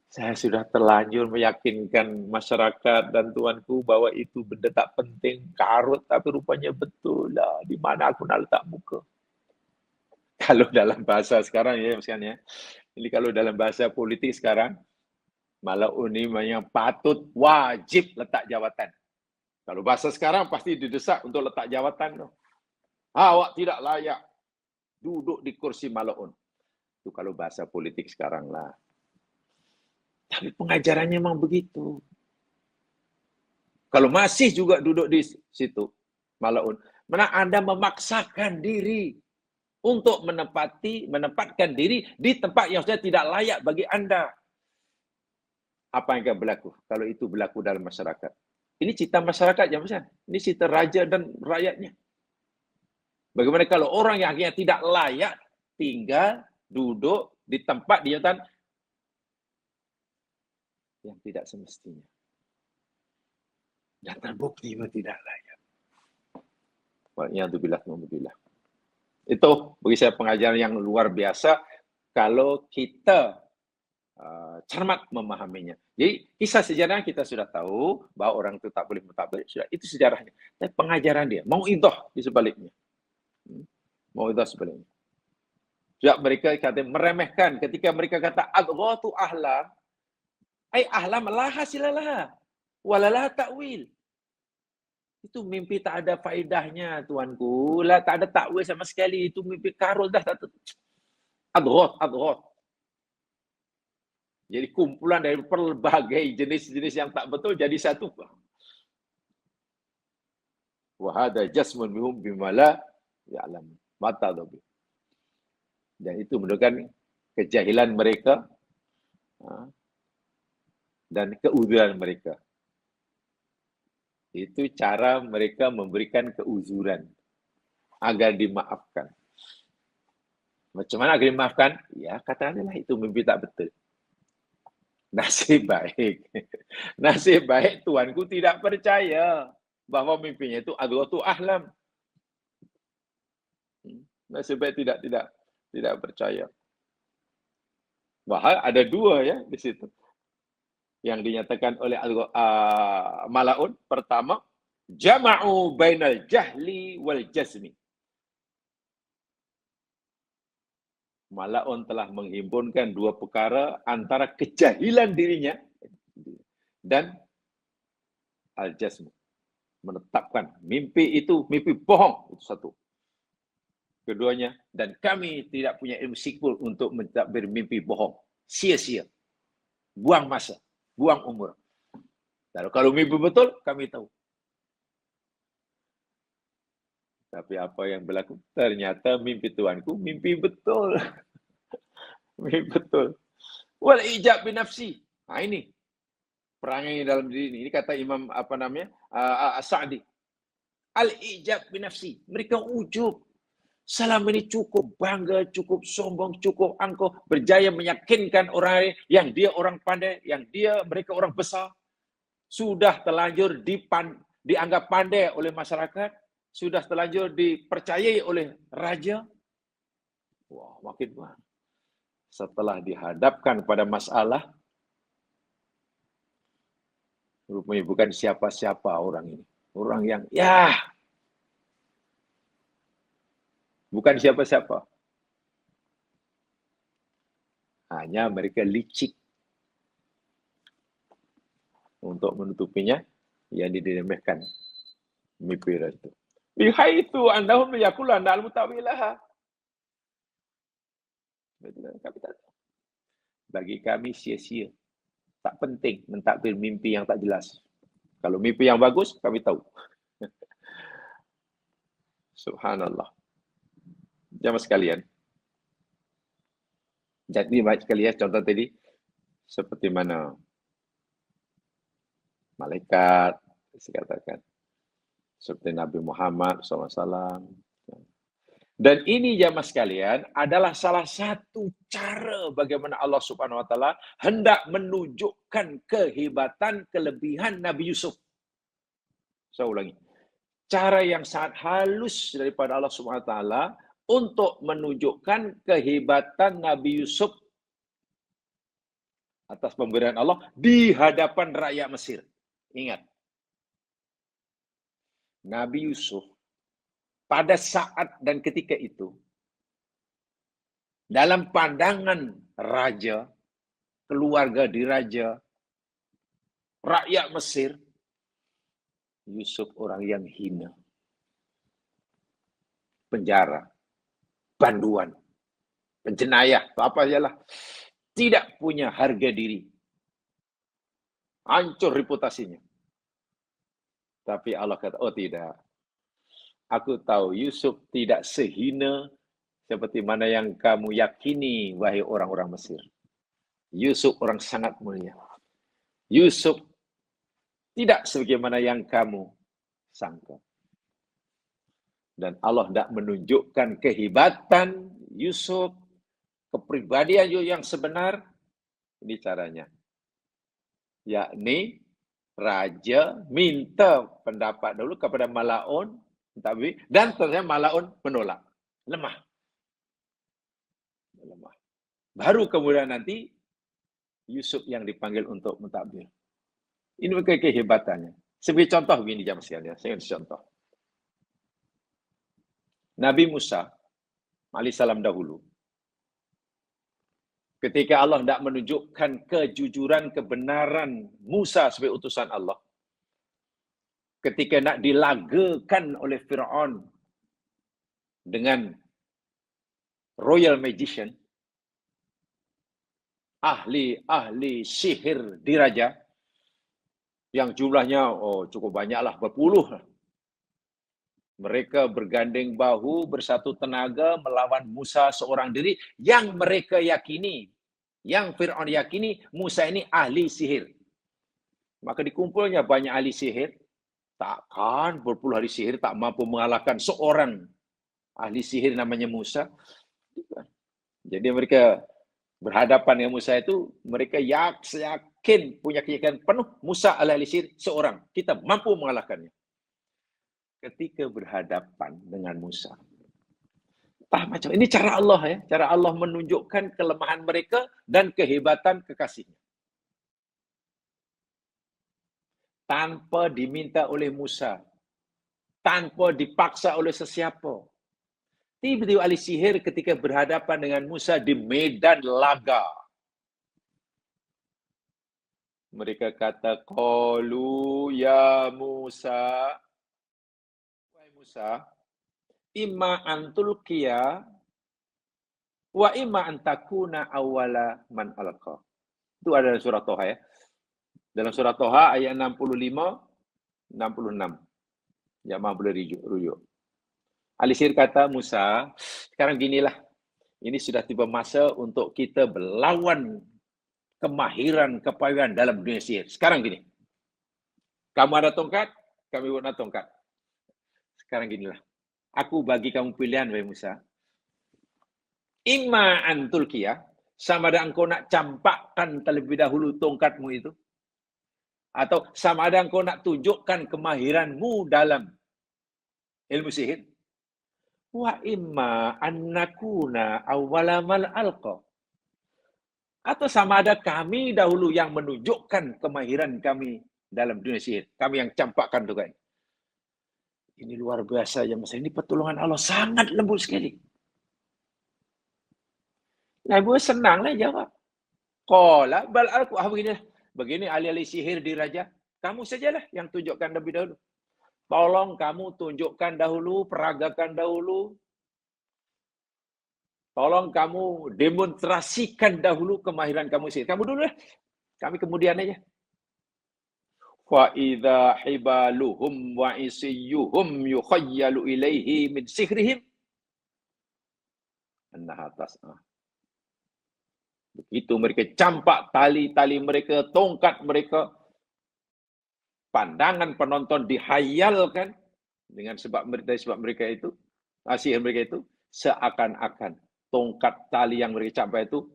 saya sudah terlanjur meyakinkan masyarakat dan Tuanku bahwa itu benda tak penting, karut, tapi rupanya betul lah. Di mana aku nak letak muka? Kalau dalam bahasa sekarang ya, misalnya, ini kalau dalam bahasa politik sekarang, Malaun ini yang patut wajib letak jawatan. Kalau bahasa sekarang pasti didesak untuk letak jawatan. Awak tidak layak duduk di kursi Malaun. Itu kalau bahasa politik sekarang lah. Tapi pengajarannya memang begitu. Kalau masih juga duduk di situ, Malaun, mana Anda memaksakan diri untuk menempatkan diri di tempat yang sudah tidak layak bagi Anda. Apa yang akan berlaku kalau itu berlaku dalam masyarakat? Ini cita masyarakat yang besar. Ini cita raja dan rakyatnya. Bagaimana kalau orang yang akhirnya tidak layak tinggal, duduk di tempat di jabatan yang tidak semestinya. Dan terbukti tidak layak. Waliyadzubillah. Itu bagi saya pengajaran yang luar biasa kalau kita cermat memahaminya. Jadi kisah sejarah kita sudah tahu bahwa orang itu tak boleh mentafsir, sudah itu sejarahnya. Tapi pengajaran dia, mauidhah di sebaliknya. Mauidhah sebaliknya. Juga mereka kata meremehkan ketika mereka kata adghatu ahlam, ai ahlam la hasilalah walalah ta'wil. Itu mimpi tak ada faedahnya, Tuanku. Lah tak ada takwil sama sekali. Itu mimpi karul dah. Adghot. Jadi kumpulan dari berbagai jenis-jenis yang tak betul jadi satu. Wa hada jasmun bihum bimala ya'lam. Mata dhabi. Dan itu menunjukkan kejahilan mereka dan keuzuran mereka. Itu cara mereka memberikan keuzuran agar dimaafkan. Macam mana agar dimaafkan? Ya, katakanlah itu mimpi tak betul. Nasib baik Tuanku tidak percaya bahwa mimpinya itu adghatu ahlam. Nasib baik tidak percaya. Bahal ada dua ya di situ. Yang dinyatakan oleh Malaun. Pertama, jama'u bainal jahli wal jazmi. Malaun telah menghimpunkan dua perkara antara kejahilan dirinya dan al-jazm. Menetapkan mimpi itu mimpi bohong. Itu satu. Keduanya, dan kami tidak punya ilmu sikul untuk mentadbir mimpi bohong. Sia-sia. Buang masa. Buang umur. Lalu kalau mimpi betul, kami tahu. Tapi apa yang berlaku? Ternyata mimpi Tuanku, mimpi betul. Mimpi betul. Wal ijab binafsi. Nah ini. Perangai dalam diri ini. Ini kata Imam As-Sa'di. Al-ijab binafsi. Mereka ujub. selama ini cukup bangga, cukup sombong, cukup angkuh, berjaya meyakinkan orang yang dia orang pandai, yang mereka orang besar, sudah terlanjur dianggap pandai oleh masyarakat, sudah terlanjur dipercayai oleh raja. Wah, makin mana? Setelah dihadapkan pada masalah, rupanya bukan siapa-siapa orang ini. Orang yang, bukan siapa-siapa. Hanya mereka licik untuk menutupinya yang didemehkan mimpi itu. Bihaitu annahum yaquluna al-mutawilaha. Bagi kami sia-sia. Tak penting mentakbir mimpi yang tak jelas. Kalau mimpi yang bagus, kami tahu. Subhanallah. Jamaah sekalian. Jadi baik sekali ya contoh tadi. Seperti mana malaikat, saya katakan. Seperti Nabi Muhammad SAW. Dan ini jamaah sekalian adalah salah satu cara bagaimana Allah Subhanahu wa taala hendak menunjukkan kehebatan, kelebihan Nabi Yusuf. Saya ulangi. Cara yang sangat halus daripada Allah Subhanahu wa taala untuk menunjukkan kehebatan Nabi Yusuf atas pemberian Allah di hadapan rakyat Mesir. Ingat. Nabi Yusuf pada saat dan ketika itu, dalam pandangan raja, keluarga diraja, rakyat Mesir, Yusuf orang yang hina. Penjara, banduan, penjenayah, apa sajalah. Tidak punya harga diri. Hancur reputasinya. Tapi Allah kata, oh tidak. Aku tahu Yusuf tidak sehina seperti mana yang kamu yakini, wahai orang-orang Mesir. Yusuf orang sangat mulia. Yusuf tidak sebagaimana yang kamu sangka. Dan Allah tidak menunjukkan kehebatan Yusuf, kepribadian yang sebenar. Ini caranya. Yakni, raja minta pendapat dulu kepada Malaun, dan ternyata Malaun menolak. Lemah. Baru kemudian nanti Yusuf yang dipanggil untuk mentadbir. Ini kehebatannya. Sebagai contoh begini jamaah sekalian, saya kasih contoh. Nabi Musa alaihissalam dahulu, ketika Allah hendak menunjukkan kejujuran, kebenaran Musa sebagai utusan Allah, ketika nak dilagakan oleh Fir'aun dengan royal magician, ahli sihir diraja, yang jumlahnya cukup banyaklah, berpuluh. Mereka bergandeng bahu, bersatu tenaga melawan Musa seorang diri yang mereka yakini, yang Fir'aun yakini Musa ini ahli sihir. Maka dikumpulnya banyak ahli sihir. Takkan berpuluh ahli sihir tak mampu mengalahkan seorang ahli sihir namanya Musa. Jadi mereka berhadapan dengan Musa itu, mereka yakin, punya keyakinan penuh, Musa ahli sihir seorang. Kita mampu mengalahkannya. Ketika berhadapan dengan Musa. Macam ini cara Allah ya, cara Allah menunjukkan kelemahan mereka dan kehebatan kekasihnya. Tanpa diminta oleh Musa, tanpa dipaksa oleh sesiapa. Tiba-tiba ahli sihir ketika berhadapan dengan Musa di medan laga. Mereka kata, qalu ya Musa, wahai Musa, imma antulqiya wa imma antakuna awwala man alqa. Itu ada dalam surah Toha ya. Dalam surah Toha ayat 65, 66. Jamaah boleh rujuk. Ahli sihir kata Musa, sekarang ginilah. Ini sudah tiba masa untuk kita berlawan kemahiran, kepayuan dalam dunia sihir. Sekarang gini. Kamu ada tongkat, kami ada tongkat. Sekarang ginilah. Aku bagi kamu pilihan, wahai Musa. Imma an tulkiya, sama ada engkau nak campakkan terlebih dahulu tongkatmu itu, atau sama ada engkau nak tunjukkan kemahiranmu dalam ilmu sihir. Wa imma an nakuna awwala mal alqa. Atau sama ada kami dahulu yang menunjukkan kemahiran kami dalam dunia sihir. Kami yang campakkan tu kan. Ini luar biasa ya Mas. Ini pertolongan Allah sangat lembut sekali. Nabi senanglah jawab. Qala bal alqu begini ahli-ahli sihir diraja. Kamu sajalah yang tunjukkan lebih dahulu. Tolong kamu tunjukkan dahulu, peragakan dahulu. Tolong kamu demonstrasikan dahulu kemahiran kamu sihir. Kamu dulu lah. Kami kemudian aja. Fa idza hibaluhum wa isiyuhum yukhayyalu ilaihi min sihrihim annaha tas'a. Begitu mereka campak tali-tali mereka, tongkat mereka, pandangan penonton dihayalkan dengan sebab mereka itu, sihir mereka itu, seakan-akan tongkat tali yang mereka campak itu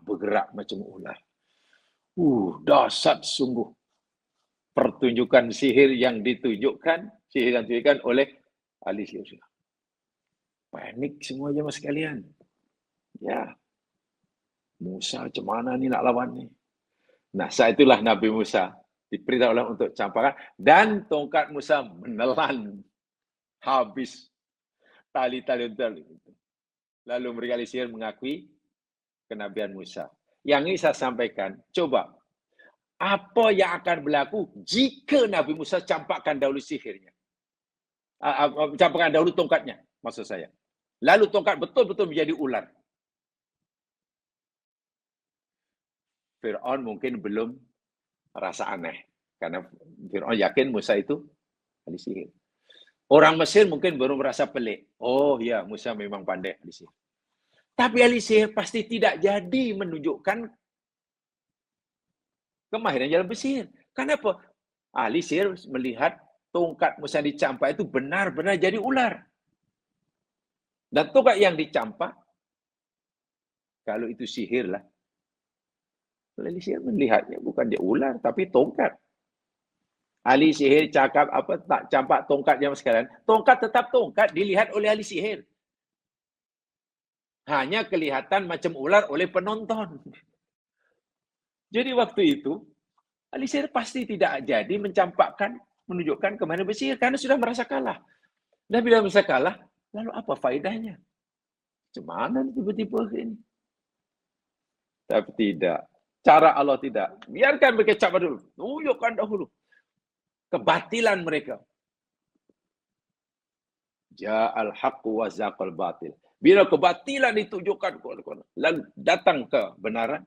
bergerak macam ular. Dahsyat sungguh pertunjukan sihir yang ditunjukkan oleh ahli sihir. Panik semua jemaah sekalian. Ya. Musa macam mana ni nak lawan ni? Nah, saat itulah Nabi Musa diperintah Allah untuk campakkan dan tongkat Musa menelan habis tali-tali. Lalu mereka ahli sihir mengakui kenabian Musa. Yang ini saya sampaikan, coba apa yang akan berlaku jika Nabi Musa campakkan dahulu sihirnya? Campakkan dahulu tongkatnya, maksud saya. Lalu tongkat betul-betul menjadi ular. Fir'aun mungkin belum rasa aneh. Karena Fir'aun yakin Musa itu ahli sihir. Orang Mesir mungkin baru merasa pelik. Oh ya, Musa memang pandai ahli sihir. Tapi ahli sihir pasti tidak jadi menunjukkan kemahiran dalam bersihir. Kenapa? Ahli sihir melihat tongkat Musa dicampak itu benar-benar jadi ular. Dan tongkat yang dicampak, kalau itu sihir lah, ahli sihir melihatnya bukan dia ular, tapi tongkat. Ahli sihir cakap apa tak campak tongkat yang sekalian. Tongkat tetap tongkat dilihat oleh ahli sihir. Hanya kelihatan macam ular oleh penonton. Jadi waktu itu, ahli sihir pasti tidak jadi menunjukkan kemana bersihir karena sudah merasa kalah. Dan bila merasa kalah, lalu apa faedahnya? Cuma mana tiba-tiba ini? Tapi tidak. Cara Allah tidak. Biarkan mereka campur dulu. Tunjukkan dahulu kebatilan mereka. Ja'al haqqu wa zaqal batil. Bila kebatilan ditunjukkan, lalu datang kebenaran,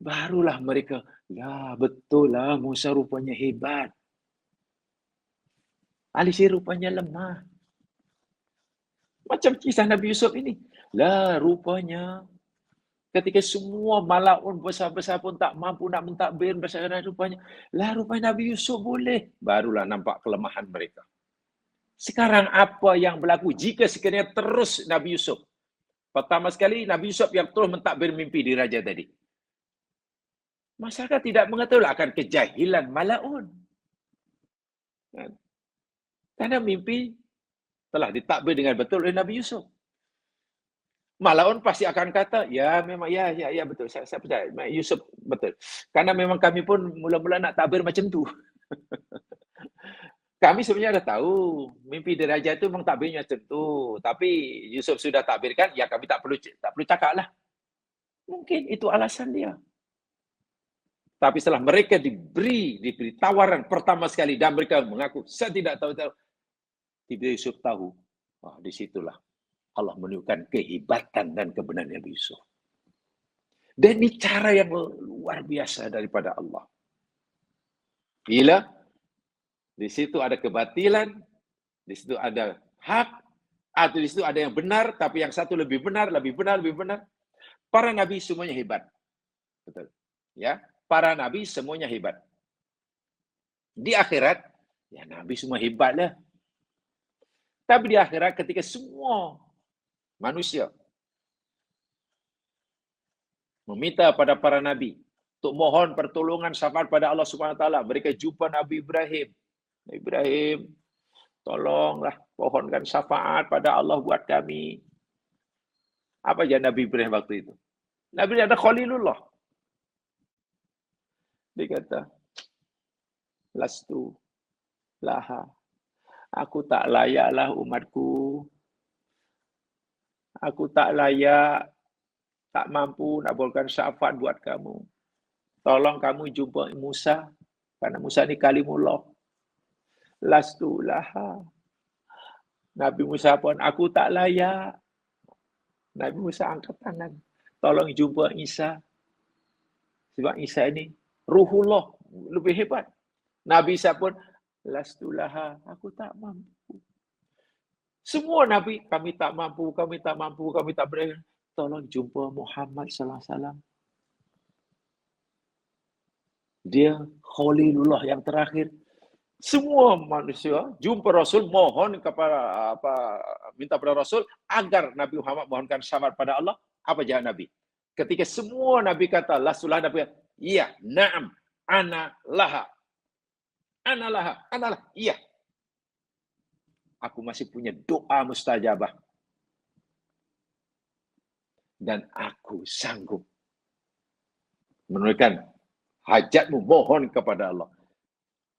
barulah mereka, ya betul lah Musa rupanya hebat. Ahli sihir rupanya lemah. Macam kisah Nabi Yusuf ini. Lah rupanya ketika semua malaun besar-besar pun tak mampu nak mentadbir bersama rupanya. Lah rupanya Nabi Yusuf boleh. Barulah nampak kelemahan mereka. Sekarang apa yang berlaku jika sekiranya terus Nabi Yusuf? Pertama sekali Nabi Yusuf yang terus mentadbir mimpi di raja tadi. Masyarakat tidak mengetahui akan kejahilan malaun. Karena mimpi telah ditadbir dengan betul oleh Nabi Yusuf. Malaun pasti akan kata, ya memang ya betul. Saya percaya Yusuf betul. Karena memang kami pun mula-mula nak takbir macam tu. Kami sebenarnya dah tahu mimpi diraja itu memang takbirnya macam tu. Tapi Yusuf sudah takbirkan, ya kami tak perlu cakap lah. Mungkin itu alasan dia. Tapi setelah mereka diberi tawaran pertama sekali dan mereka mengaku, saya tidak tahu. Tiba Yusuf tahu, disitulah Allah menunjukkan kehebatan dan kebenaran Nabi Yusuf. Dan ini cara yang luar biasa daripada Allah. Bila di situ ada kebatilan, di situ ada hak, atau di situ ada yang benar, tapi yang satu lebih benar. Para nabi semuanya hebat. Betul. Ya, para nabi semuanya hebat. Di akhirat, ya nabi semua hebatlah. Tapi di akhirat ketika semua manusia meminta pada para nabi untuk mohon pertolongan syafaat pada Allah Subhanahu wa taala, mereka jumpa Nabi Ibrahim. Nabi Ibrahim, tolonglah pohonkan syafaat pada Allah buat kami. Apa aja Nabi Ibrahim waktu itu? Nabi Ibrahim ada Khalilullah. Dia kata, lastu laha. Aku tak layaklah umatku. Aku tak layak, tak mampu nak bolehkan syafaat buat kamu. Tolong kamu jumpa Musa. Karena Musa ni kalimullah. Lastu laha. Nabi Musa pun, aku tak layak. Nabi Musa angkat tangan. Tolong jumpa Isa. Sebab Isa ini ruhullah. Lebih hebat. Nabi Isa pun, lastu laha. Aku tak mampu. Semua Nabi, kami tak mampu, kami tak mampu, kami tak boleh. Tolong jumpa Muhammad sallallahu alaihi wasallam. Dia Khalilullah yang terakhir. Semua manusia jumpa Rasul, mohon kepada minta pada Rasul agar Nabi Muhammad mohonkan syafaat pada Allah. Apa jawab Nabi? Ketika semua Nabi kata, lasulah Nabi, iya, na'am, ana laha. Ana laha, ana laha, iya. Aku masih punya doa mustajabah. Dan aku sanggup menunaikan hajatmu, mohon kepada Allah.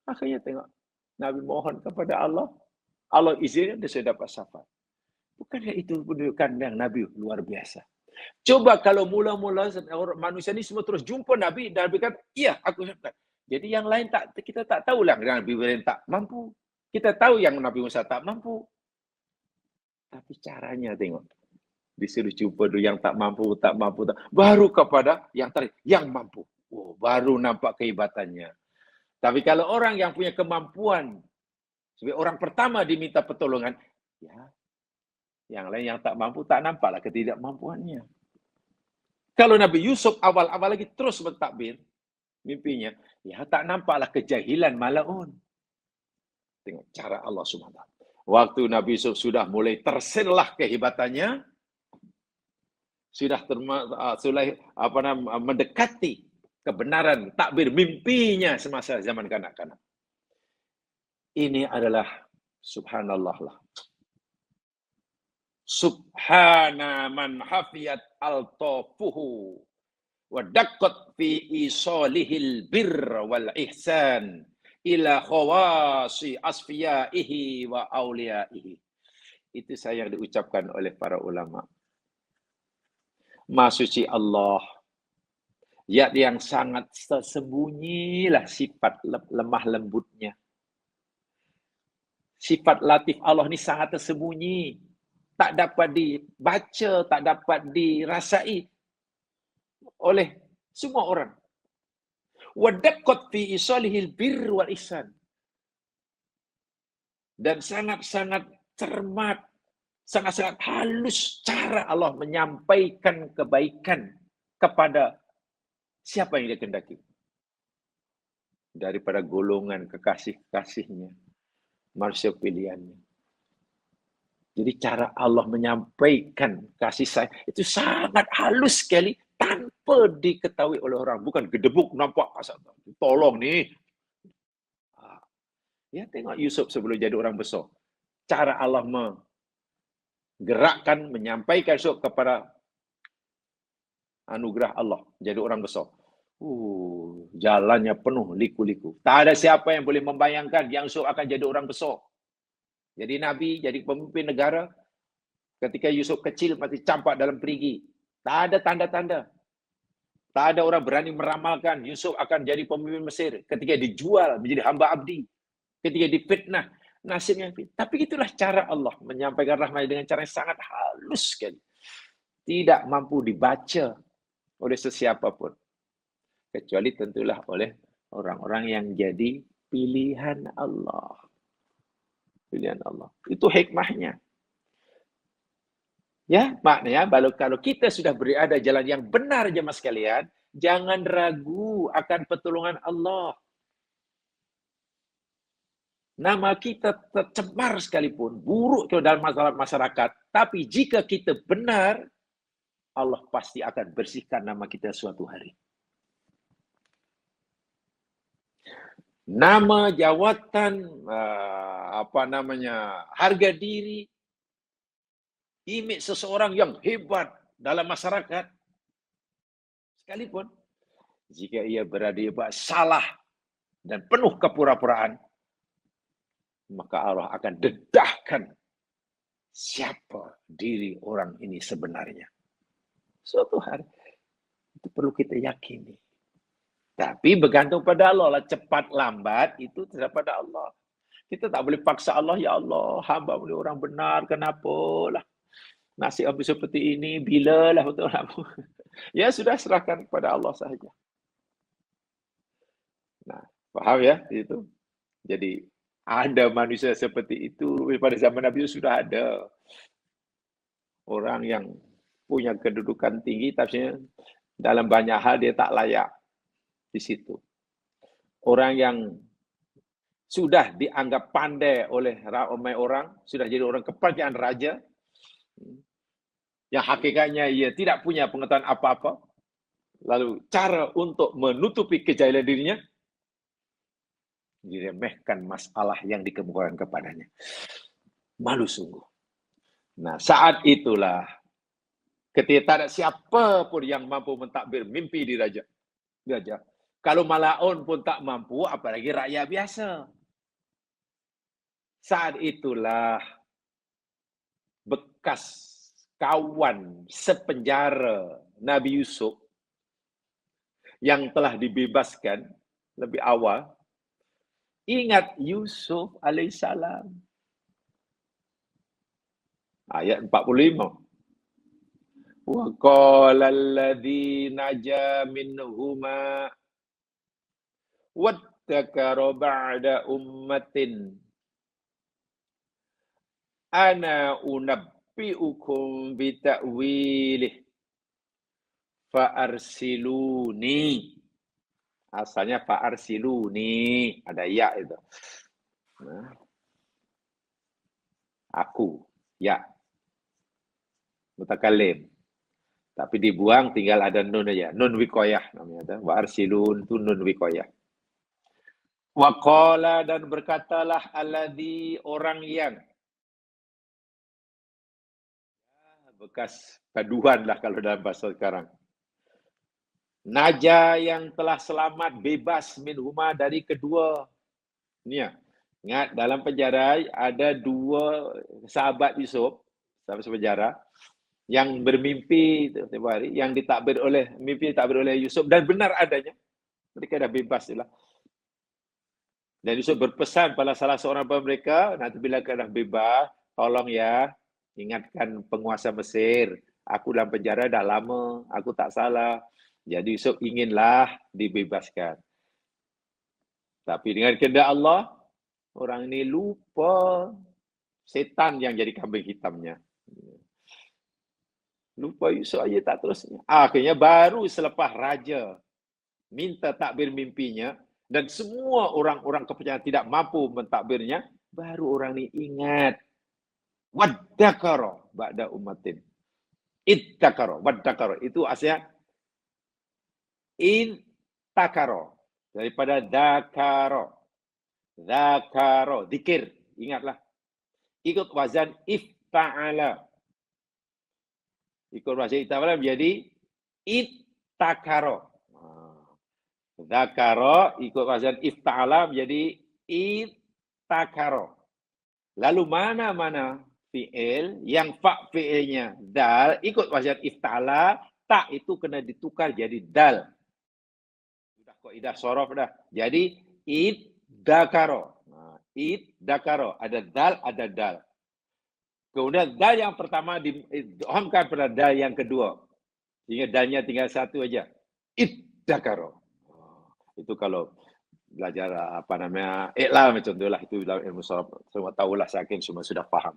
Akhirnya tengok, Nabi mohon kepada Allah, Allah izinkan dia sudah dapat syafaat. Bukankah itu menunjukkan yang Nabi luar biasa? Coba kalau mula-mula manusia ini semua terus jumpa Nabi dan Nabi kata, iya, aku syafaat. Jadi yang lain kita tak tahulah Nabi Ibrahim tak mampu. Kita tahu yang Nabi Musa tak mampu. Tapi caranya tengok. Disuruh jumpa dulu yang tak mampu. Baru kepada yang terakhir, yang mampu. Oh, baru nampak kehebatannya. Tapi kalau orang yang punya kemampuan, sebagai orang pertama diminta pertolongan, ya, yang lain yang tak mampu, tak nampaklah ketidakmampuannya. Kalau Nabi Yusuf awal-awal lagi terus bertakbir, mimpinya, ya tak nampaklah kejahilan malaun. Tengok cara Allah SWT. Waktu Nabi Yusuf sudah mulai terselah kehebatannya, sudah mendekati kebenaran takbir mimpinya semasa zaman kanak-kanak. Ini adalah subhanallah lah. Subhana man hafiyat al-tafuhu wa daqqat fi isalihil birr wal ihsan ila khawasi asfiyaihi wa auliyaihi. Itu saya yang diucapkan oleh para ulama. Maha suci Allah, zat yang sangat tersembunyilah sifat lemah lembutnya. Sifat latif Allah ni sangat tersembunyi. Tak dapat dibaca, tak dapat dirasai oleh semua orang. Wa daqqat fi isalihil birr wal ihsan. Dan sangat-sangat cermat, sangat-sangat halus cara Allah menyampaikan kebaikan kepada siapa yang dia kehendaki. Daripada golongan kekasih-kekasihnya, manusia pilihannya. Jadi cara Allah menyampaikan kasih sayang itu sangat halus sekali tanpa diketahui oleh orang. Bukan gedebuk nampak, tolong nih. Ya, tengok Yusuf sebelum jadi orang besar. Cara Allah menggerakkan, menyampaikan Yusuf kepada anugerah Allah jadi orang besar. Jalannya penuh liku-liku. Tak ada siapa yang boleh membayangkan yang Yusuf akan jadi orang besar. Jadi Nabi, jadi pemimpin negara. Ketika Yusuf kecil masih campak dalam perigi. Tak ada tanda-tanda. Tak ada orang berani meramalkan Yusuf akan jadi pemimpin Mesir. Ketika dijual menjadi hamba abdi. Ketika difitnah. Nasibnya. Tapi itulah cara Allah menyampaikan rahmat dengan cara yang sangat halus sekali. Tidak mampu dibaca oleh sesiapa pun. Kecuali tentulah oleh orang-orang yang jadi pilihan Allah. Pilihan Allah. Itu hikmahnya. Ya, maknanya kalau kita sudah berada jalan yang benar jemaah sekalian, jangan ragu akan pertolongan Allah. nama kita tercemar sekalipun, buruk ke dalam masyarakat, tapi jika kita benar, Allah pasti akan bersihkan nama kita suatu hari. Nama, jawatan, harga diri, imej seseorang yang hebat dalam masyarakat, sekalipun jika ia berada buat salah dan penuh kepura-puraan, maka Allah akan dedahkan siapa diri orang ini sebenarnya. Suatu hari, itu perlu kita yakini. Tapi bergantung pada Allah lah, cepat lambat itu terhadap pada Allah. Kita tak boleh paksa Allah, ya Allah, hamba boleh orang benar, kenapa lah? Nasib hamba seperti ini, bila lah betul hamba. Ya sudah, serahkan kepada Allah sahaja. Nah, faham ya itu? Jadi ada manusia seperti itu pada zaman Nabi sudah ada. Orang yang punya kedudukan tinggi, tapi dalam banyak hal dia tak layak di situ. Orang yang sudah dianggap pandai oleh ramai orang, sudah jadi orang kepercayaan raja, yang hakikatnya ia tidak punya pengetahuan apa-apa, lalu cara untuk menutupi kejahilan dirinya, diremehkan masalah yang dikemukakan kepadanya. Malu sungguh. Nah, saat itulah ketika tak ada siapa pun yang mampu mentadbir mimpi di raja. Kalau Malaun pun tak mampu, apalagi rakyat biasa. Saat itulah bekas kawan sepenjara Nabi Yusuf yang telah dibebaskan lebih awal, ingat Yusuf alaihissalam. Ayat 45. Wa qala alladzi naja minhuma wattakara ba'da ummatin ana unabbi'ukum bita'wilih fa'arsiluni. Asalnya fa'arsiluni, ada ya itu. Nah. Aku, ya. Mutakalim. Tapi dibuang tinggal ada nun aja. Nun wikoyah namanya. Fa'arsilun itu nun wikoyah. Wa qala, dan berkatalah alladzi, orang yang bekas paduan lah kalau dalam bahasa sekarang. Naja, yang telah selamat bebas minhuma, dari kedua. Ini ya. Ingat dalam penjara ada dua sahabat Yusuf, sahabat sepenjara, yang bermimpi setiap hari, yang ditakbir oleh mimpi ditakbir oleh Yusuf dan benar adanya. Mereka dah bebas lah. Dan Yusuf berpesan pada salah seorang daripada mereka, nanti bila kau dah bebas, tolong ya, ingatkan penguasa Mesir, aku dalam penjara dah lama, aku tak salah. Jadi Yusuf inginlah dibebaskan. Tapi dengan kehendak Allah, orang ini lupa, setan yang jadi kambing hitamnya. Lupa Yusuf aja tak terusnya. Akhirnya baru selepas raja minta takbir mimpinya, dan semua orang-orang kepercayaan tidak mampu mentakbirnya, baru orang ini ingat. Waddakara ba'da ummatin. Ittakara, waddakara. Itu asalnya intakara. Daripada dakara. Dakara, zikir. Ingatlah. Ikut wazan ifta'ala. Ikut wazan ifta'ala menjadi ittakara. Zakara ikut wazan ifta'ala menjadi ittakara. Lalu mana-mana fi'il yang fa' fi'ilnya dal ikut wazan ifta'ala, tak itu kena ditukar jadi dal. Sudah kaidah shorof dah. Jadi iddakara. Iddakara, ada dal, ada dal. Kemudian dal yang pertama dihamkan pada dal yang kedua. Sehingga dalnya tinggal satu aja. Iddakara. Itu kalau belajar iklam macam itulah, itu dalam ilmu shorof semua tahulah, saking semua sudah faham.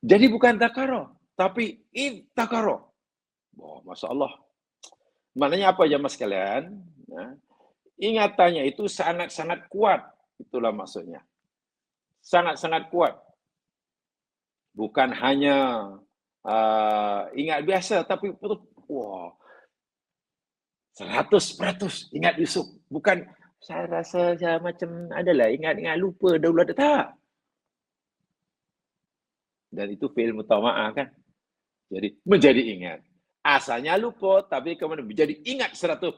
Jadi bukan dakara, tapi ittakara. Oh, masya-Allah. Maknanya apa ya mas sekalian? Nah, ingatannya itu sangat-sangat kuat. Itulah maksudnya. Sangat-sangat kuat. Bukan hanya ingat biasa, tapi wah, 100% ingat Yusuf. Bukan saya rasa saya macam adalah ingat-ingat lupa dahulu ada, tak. Dan itu fi'il mutama'ah kan. Jadi menjadi ingat. Asalnya lupa, tapi kemudian menjadi ingat 100%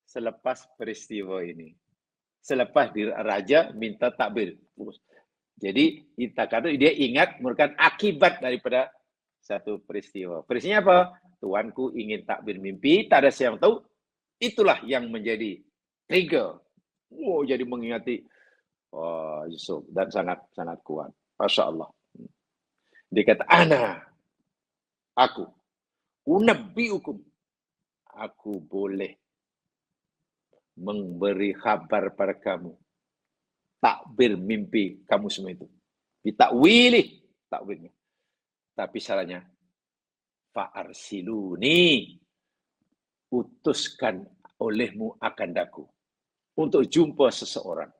selepas peristiwa ini. Selepas raja minta takbir. Jadi kita kata dia ingat merupakan akibat daripada satu peristiwa. Peristiwanya apa? Tuanku ingin takbir mimpi, tak ada siapa tahu. Itulah yang menjadi trigger. Oh, jadi mengingati Yusuf dan sangat kuat. Masya Allah. Dia kata, aku, unabbiukum, aku boleh memberi kabar pada kamu takbir mimpi kamu semua itu. Ditakwili takwilnya. Tapi syaratnya, fa'arsiluni, utuskan olehmu akan daku untuk jumpa seseorang.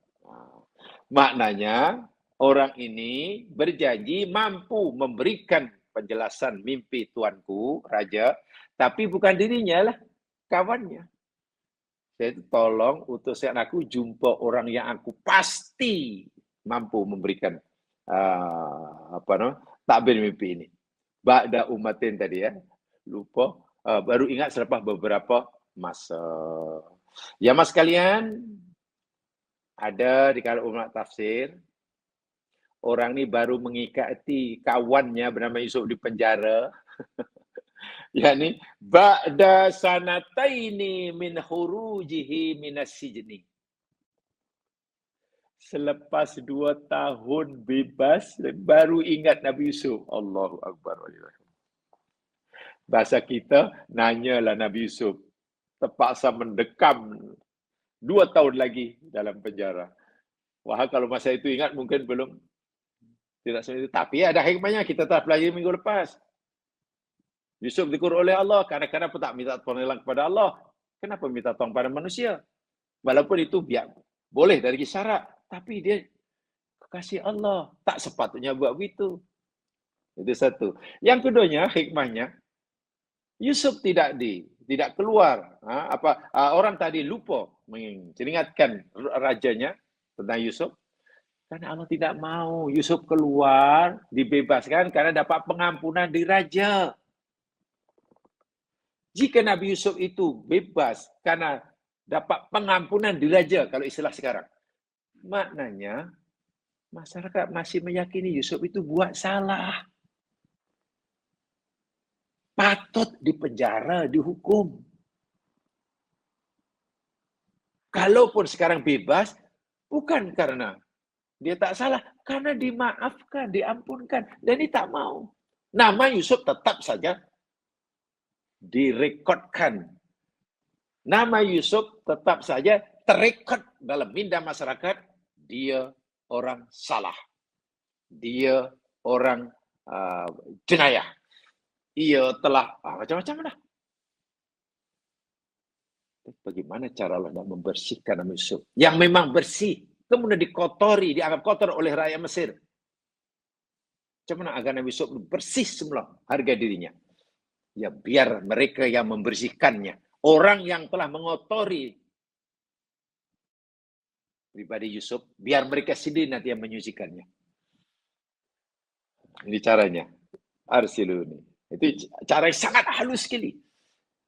Maknanya orang ini berjanji mampu memberikan penjelasan mimpi tuanku, raja, tapi bukan dirinya lah, kawannya. Saya itu tolong utuskan aku jumpa orang yang aku pasti mampu memberikan takbir mimpi ini. Ba'da umatin tadi ya, lupa, baru ingat selepas beberapa masa. Ya mas kalian, ada di kalangan ulama tafsir, orang ini baru mengikati kawannya bernama Yusuf di penjara. yakni ba'da sanataini min khurujihi minas sijni. Selepas 2 tahun bebas, baru ingat Nabi Yusuf. Allahu Akbar. Bahasa kita, nanyalah Nabi Yusuf. Terpaksa mendekam 2 tahun lagi dalam penjara. Wah, kalau masa itu ingat mungkin belum. Tidak seperti itu. Tapi ada hikmahnya, kita telah pelajari minggu lepas. Yusuf dikur oleh Allah, kadang-kadang pun tak minta tolong kepada Allah. Kenapa minta tolong pada manusia? Walaupun itu boleh dari syarat, tapi dia kekasih Allah. Tak sepatutnya buat begitu. Itu satu. Yang keduanya, hikmahnya, Yusuf tidak keluar. Orang tadi lupa mengingatkan rajanya tentang Yusuf. Karena Allah tidak mau Yusuf keluar, dibebaskan karena dapat pengampunan di raja. Jika Nabi Yusuf itu bebas karena dapat pengampunan di raja, kalau istilah sekarang, maknanya masyarakat masih meyakini Yusuf itu buat salah. Patut dipenjara, dihukum. Kalaupun sekarang bebas, bukan karena dia tak salah, karena dimaafkan, diampunkan. Dan ini tak mau. Nama Yusuf tetap saja direkodkan. Nama Yusuf tetap saja terekod dalam minda masyarakat. Dia orang salah. Dia orang jenayah. Ia telah macam-macam lah. Bagaimana cara Allah nak membersihkan nama Yusuf? Yang memang bersih. Kemudian dikotori, dianggap kotor oleh rakyat Mesir. Macam mana agar Nabi Yusuf bersih semula harga dirinya? Ya biar mereka yang membersihkannya. Orang yang telah mengotori pribadi Yusuf, biar mereka sendiri nanti yang menyucikannya. Ini caranya. Arsiluni. Itu cara yang sangat halus sekali.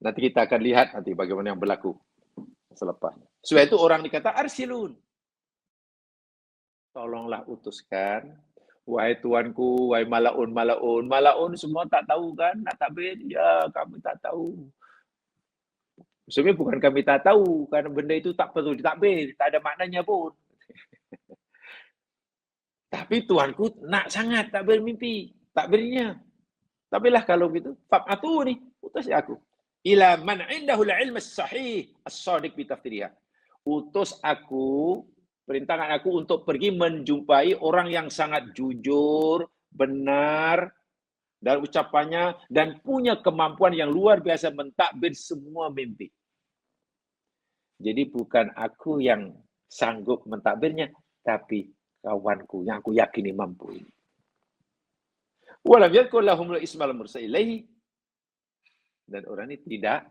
Nanti kita akan lihat nanti bagaimana yang berlaku selepasnya. Sebab itu orang dikata arsilun. Tolonglah utuskan. Wahai tuanku, wahai malaun. Malaun semua tak tahu kan? Nak takbir? Ya, kami tak tahu. Sebenarnya bukan kami tak tahu. Kerana benda itu tak perlu ditakbir. Tak ada maknanya pun. Tapi tuanku nak sangat takbir mimpi. Takbirnya. Tapilah kalau gitu. Fab'atu ni. Utus aku. Ila man indahul ilm as-sahih. As-sadiq bitaftiriyah. Utus aku. Perintahkan aku untuk pergi menjumpai orang yang sangat jujur, benar dalam ucapannya dan punya kemampuan yang luar biasa mentakbir semua mimpi. Jadi bukan aku yang sanggup mentadbirnya, tapi kawanku yang aku yakini mampu ini. Walam yadkur lahumul ismal mursal ilaihi. Dan orang ini tidak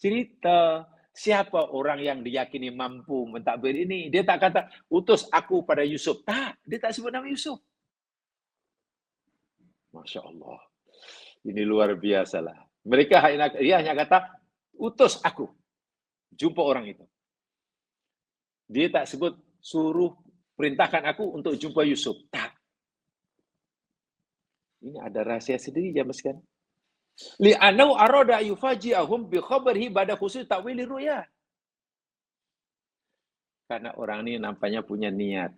cerita siapa orang yang diyakini mampu mentadbir ini. Dia tak kata, utus aku pada Yusuf. Tak, dia tak sebut nama Yusuf. Masya Allah. Ini luar biasa lah. Dia hanya kata, utus aku. Jumpa orang itu. Dia tak sebut, suruh perintahkan aku untuk jumpa Yusuf. Tak. Ini ada rahasia sendiri ya mas kan. Li'anau arada yufaji'ahum bi khabarihi ba'da khusus ta'wili ru'ya. Karena orang ini nampaknya punya niat.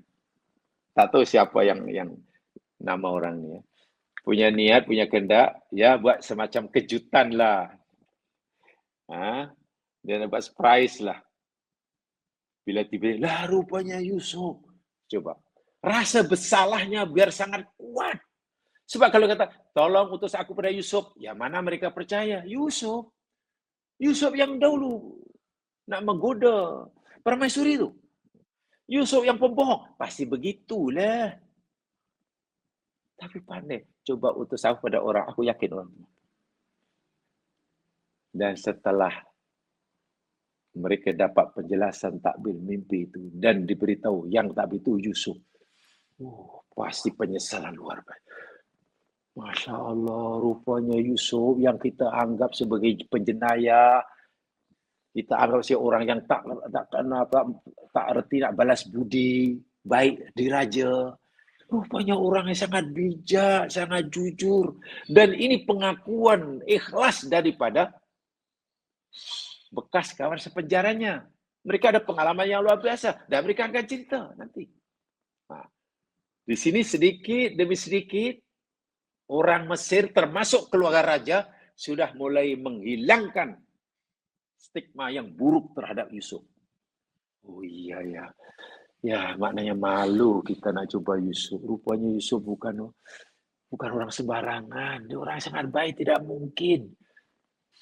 Tak tahu siapa yang nama orang ini. Punya niat, punya kehendak, ya buat semacam kejutan lah. Dia dapat surprise lah. Bila tiba, lah rupanya Yusuf. Coba. Rasa bersalahnya biar sangat kuat. Sebab kalau kata, tolong utus aku pada Yusuf, ya mana mereka percaya? Yusuf yang dahulu nak menggoda permaisuri itu. Yusuf yang pembohong, pasti begitulah. Tapi pandai, coba utus aku pada orang, aku yakin orang. Dan setelah mereka dapat penjelasan takbir mimpi itu dan diberitahu yang takbir itu Yusuf, pasti penyesalan luar biasa. Masya Allah, rupanya Yusuf yang kita anggap sebagai penjenayah, kita anggap sebagai orang yang tak erti nak balas budi, baik diraja. Rupanya orang yang sangat bijak, sangat jujur. Dan ini pengakuan ikhlas daripada bekas kawan sepenjaranya. Mereka ada pengalaman yang luar biasa dan mereka akan cerita nanti. Di sini sedikit demi sedikit, orang Mesir termasuk keluarga raja sudah mulai menghilangkan stigma yang buruk terhadap Yusuf. Oh iya ya. Ya maknanya malu kita nak coba Yusuf. Rupanya Yusuf bukan orang sembarangan. Dia orang sangat baik, tidak mungkin.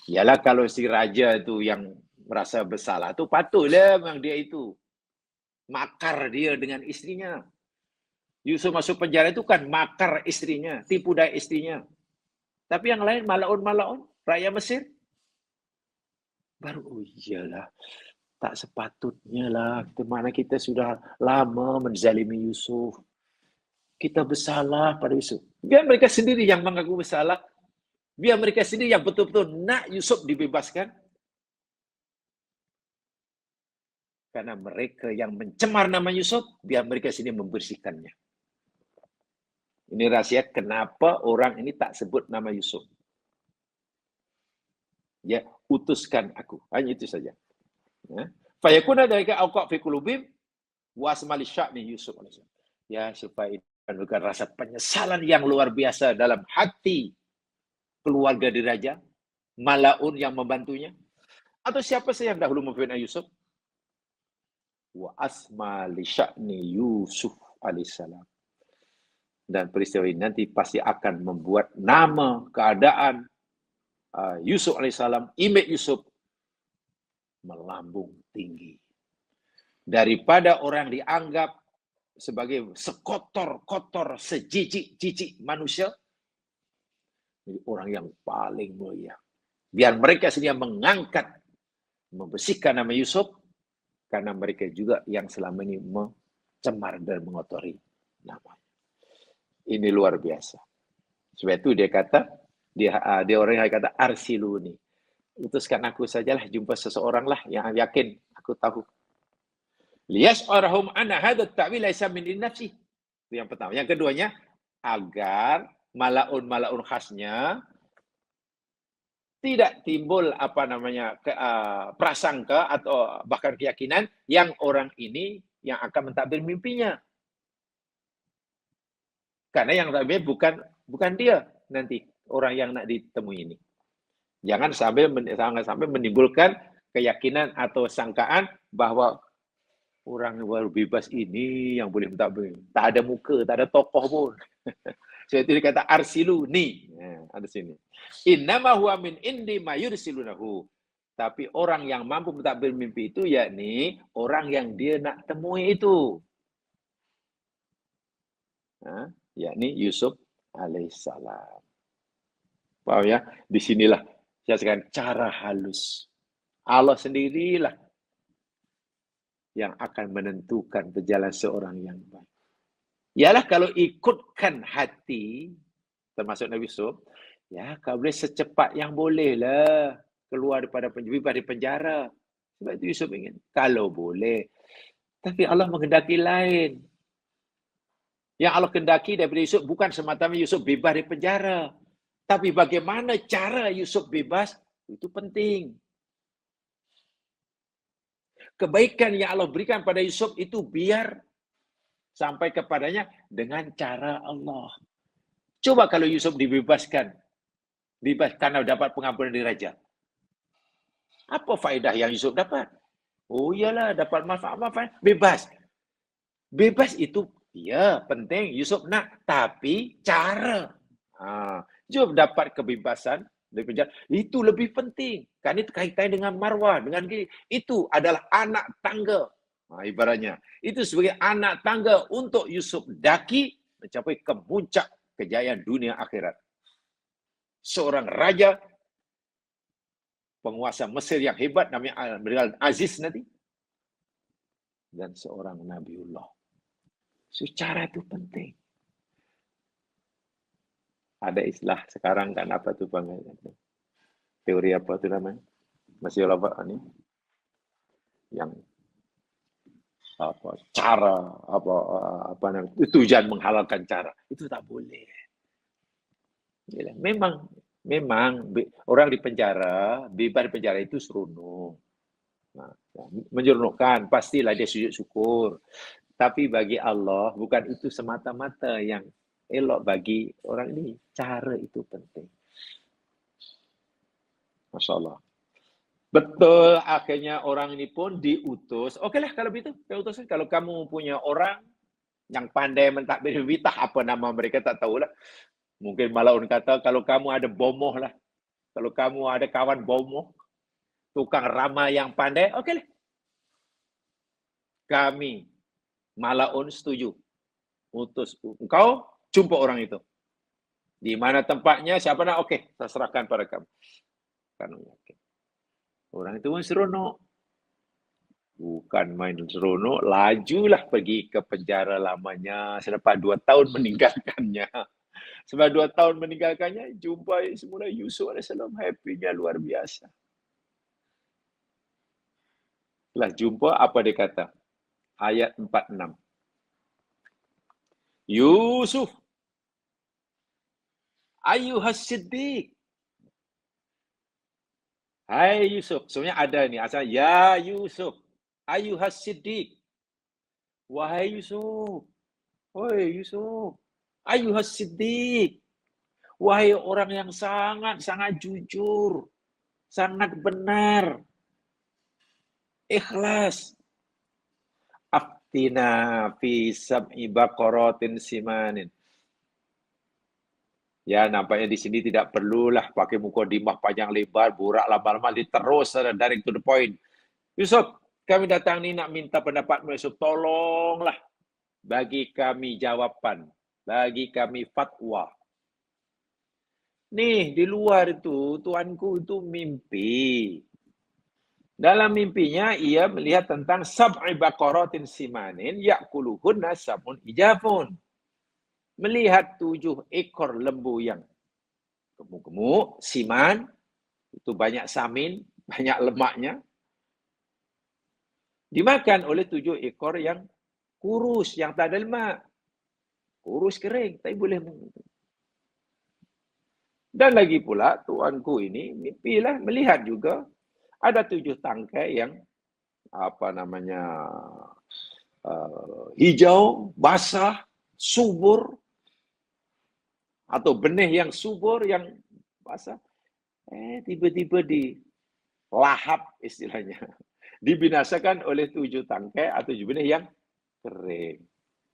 Yalah kalau si raja itu yang merasa bersalah tu patutlah memang dia itu makar dia dengan istrinya. Yusuf masuk penjara itu kan makar istrinya, tipu daya istrinya. Tapi yang lain malaun-malaun, rakyat Mesir. Baru, oh iyalah, tak sepatutnya lah. Mana kita sudah lama menzalimi Yusuf. Kita bersalah pada Yusuf. Biar mereka sendiri yang mengaku bersalah. Biar mereka sendiri yang betul-betul nak Yusuf dibebaskan. Karena mereka yang mencemar nama Yusuf, biar mereka sendiri membersihkannya. Ini rahasia kenapa orang ini tak sebut nama Yusuf. Ya, utuskan aku. Hanya itu saja. Fayakuna dalika awqa fi qulubihim wa asmali sya'ni Yusuf alaihi. Ya, supaya bukan rasa penyesalan yang luar biasa dalam hati keluarga diraja, malaun yang membantunya, atau siapa saja yang dahulu memfitnah Yusuf. Wa asmali sya'ni Yusuf alaihissalam. Dan peristiwa ini nanti pasti akan membuat nama, keadaan Yusuf alaihissalam, image Yusuf melambung tinggi. Daripada orang dianggap sebagai sekotor-kotor, sejijik-jijik manusia, jadi orang yang paling mulia. Biar mereka sendiri mengangkat, membersihkan nama Yusuf, karena mereka juga yang selama ini mencemar dan mengotori namanya. Ini luar biasa. Sebab itu dia kata, dia orang yang kata arsiluni. Utuskan aku sajalah, jumpa seseorang lah yang yakin aku tahu. Liyas'arahum anna hadha at-ta'wil laysa min nafsi. Itu yang pertama. Yang keduanya, agar malaun-malaun khasnya tidak timbul prasangka atau bahkan keyakinan yang orang ini yang akan mentadbir mimpinya. Karena yang tadbir bukan dia nanti orang yang nak ditemui ini. Jangan sampai menimbulkan keyakinan atau sangkaan bahwa orang baru bebas ini yang boleh mentadbir. Tak ada muka, tak ada tokoh pun. Sebab itu dikata arsiluni. Ada sini. Innama huwa min indi ma yursilunahu. Tapi orang yang mampu mentadbir mimpi itu yakni orang yang dia nak temui itu. Yakni Yusuf alaihissalam. Paham ya? Disinilah saya katakan cara halus. Allah sendirilah yang akan menentukan berjalan seorang yang baik. Yalah kalau ikutkan hati, termasuk Nabi Yusuf, ya kalau boleh secepat yang bolehlah keluar daripada penjara. Sebab itu Yusuf ingin. Kalau boleh. Tapi Allah menghendaki lain. Yang Allah kehendaki daripada Yusuf bukan semata-mata Yusuf bebas dari penjara. Tapi bagaimana cara Yusuf bebas, itu penting. Kebaikan yang Allah berikan pada Yusuf itu biar sampai kepadanya dengan cara Allah. Coba kalau Yusuf dibebaskan karena dapat pengampunan dari raja. Apa faedah yang Yusuf dapat? Oh iyalah, dapat manfaat, bebas. Bebas itu, ya penting, Yusuf nak, tapi cara. Yusuf dapat kebebasan dari penjara, itu lebih penting. Karena itu kaitannya dengan marwah, dengan itu adalah anak tangga. Ibaratnya, itu sebagai anak tangga untuk Yusuf daki mencapai ke puncak kejayaan dunia akhirat. Seorang raja, penguasa Mesir yang hebat, namanya Aziz nanti. Dan seorang Nabiullah. Secara itu penting. Ada istilah sekarang kan apa tuh Bang? Teori apa tuh namanya? Masih lupa ini. Yang apa cara apa namanya? Tujuan menghalalkan cara. Itu tak boleh. Memang orang di penjara, bebas di penjara itu seronok. Menyeronokkan, pastilah dia sujud syukur. Tapi bagi Allah bukan itu semata-mata yang elok bagi orang ini. Cara itu penting. Masya Allah. Betul, akhirnya orang ini pun diutus. Okeylah kalau begitu, utusan. Kalau kamu punya orang yang pandai mentadbir witah, apa nama mereka tak tahulah. Mungkin Malaun kata, kalau kamu ada bomoh lah. Kalau kamu ada kawan bomoh, tukang ramal yang pandai, okeylah. Kami, Malaun setuju. Utus engkau, jumpa orang itu. Di mana tempatnya, siapa nak? Okey, saya serahkan pada kamu. Kan yakin. Orang itu pun seronok. Bukan main seronok, lajulah pergi ke penjara lamanya selepas 2 tahun meninggalkannya. Sebab 2 tahun meninggalkannya, jumpa semula Yusuf AS, happy-nya luar biasa. Setelah jumpa, apa dia kata? Ayat 46. Yusuf, ayyuhas siddiq. Hai Yusuf, sebenarnya ada ni, asal ya Yusuf, ayyuhas siddiq. Wahai Yusuf, wahai Yusuf, ayyuhas siddiq. Wahai orang yang sangat jujur, sangat benar, ikhlas. Aftina fi sab'i baqaratin simanin. Ya, nampaknya di sini tidak perlulah pakai mukadimah panjang lebar, burak lama-lama, terus direct to the point. Yusuf, kami datang ni nak minta pendapatmu Yusuf, tolonglah bagi kami jawapan, bagi kami fatwa. Nih, di luar itu, tuanku itu mimpi. Dalam mimpinya, ia melihat tentang sab'i baqaratin simanin, ya'kuluhunna sab'un ijafun. Melihat 7 ekor lembu yang gemuk-gemuk, siman, itu banyak samin, banyak lemaknya. Dimakan oleh 7 ekor yang kurus, yang tak ada lemak. Kurus kering, tapi boleh. Dan lagi pula, tuanku ini mimpilah melihat juga ada 7 tangkai yang hijau, basah, subur, atau benih yang subur, yang basah. Tiba-tiba dilahap istilahnya. Dibinasakan oleh 7 tangkai atau 7 benih yang kering.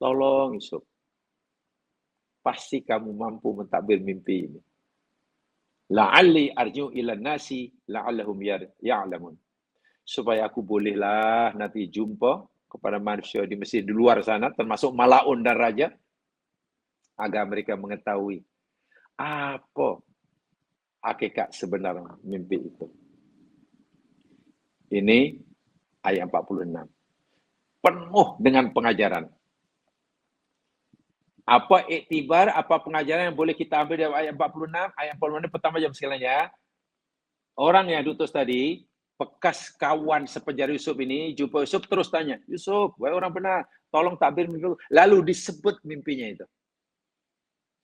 Tolong Yusuf. Pasti kamu mampu mentadbir mimpi ini. La'alli arji'u ilan nasi la'allahum ya'lamun. Supaya aku bolehlah nanti jumpa kepada manusia di Mesir di luar sana, termasuk Malaun dan Raja, agar mereka mengetahui apa hakikat sebenar mimpi itu. Ini ayat 46. Penuh dengan pengajaran. Apa iktibar, apa pengajaran yang boleh kita ambil dari ayat 46? Ayat 46 pertama jam sekalian ya. Orang yang diutus tadi, bekas kawan sepenjara Yusuf ini, jumpa Yusuf terus tanya, Yusuf, wahai orang benar, tolong takbir mimpi. Lalu disebut mimpinya itu.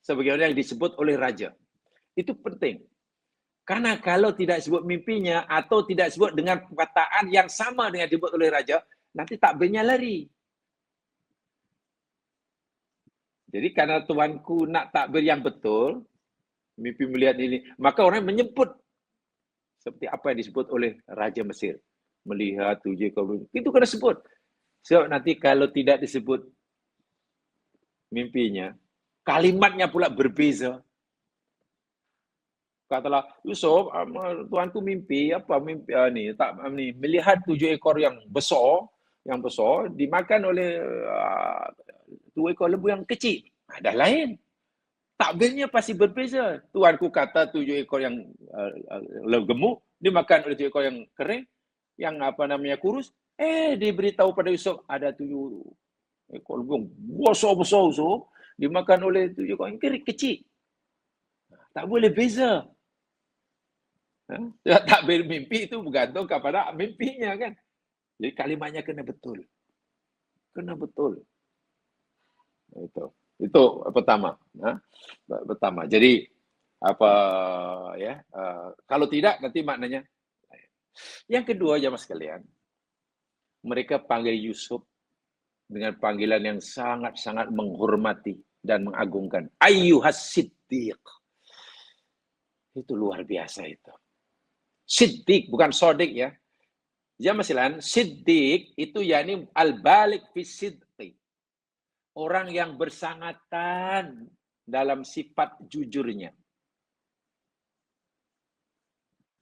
Sebagaimana yang disebut oleh raja. Itu penting. Karena kalau tidak sebut mimpinya atau tidak sebut dengan perkataan yang sama dengan disebut oleh raja, nanti takbirnya lari. Jadi karena tuanku nak takbir yang betul, mimpi melihat ini, maka orang menyebut seperti apa yang disebut oleh Raja Mesir. Melihat 7 ekor. Itu kena sebut. Sebab nanti kalau tidak disebut mimpinya, kalimatnya pula berbeza. Katalah, Yusuf, tuanku mimpi, apa mimpi ni melihat 7 ekor yang besar dimakan oleh 2 ekor lembu yang kecil. Dah lain. Takbirnya pasti berbeza. Tuanku kata 7 ekor yang gemuk dimakan oleh 7 ekor yang kering, yang kurus. Diberitahu pada Yusuf ada 7 ekor lembu besar Yusuf dimakan oleh 7 ekor yang kecil. Tak boleh beza. Takbir mimpi itu bergantung kepada mimpinya kan. Jadi kalimatnya kena betul. Kena betul. Itu pertama. Pertama. Jadi kalau tidak nanti maknanya. Yang kedua jamaah sekalian, mereka panggil Yusuf dengan panggilan yang sangat-sangat menghormati dan mengagungkan. Ayyuhas Siddiq. Itu luar biasa itu. Siddiq, bukan sodik ya. Jamaah sekalian, Siddiq itu yakni al-balik fi sidqi. Orang yang bersangatan dalam sifat jujurnya.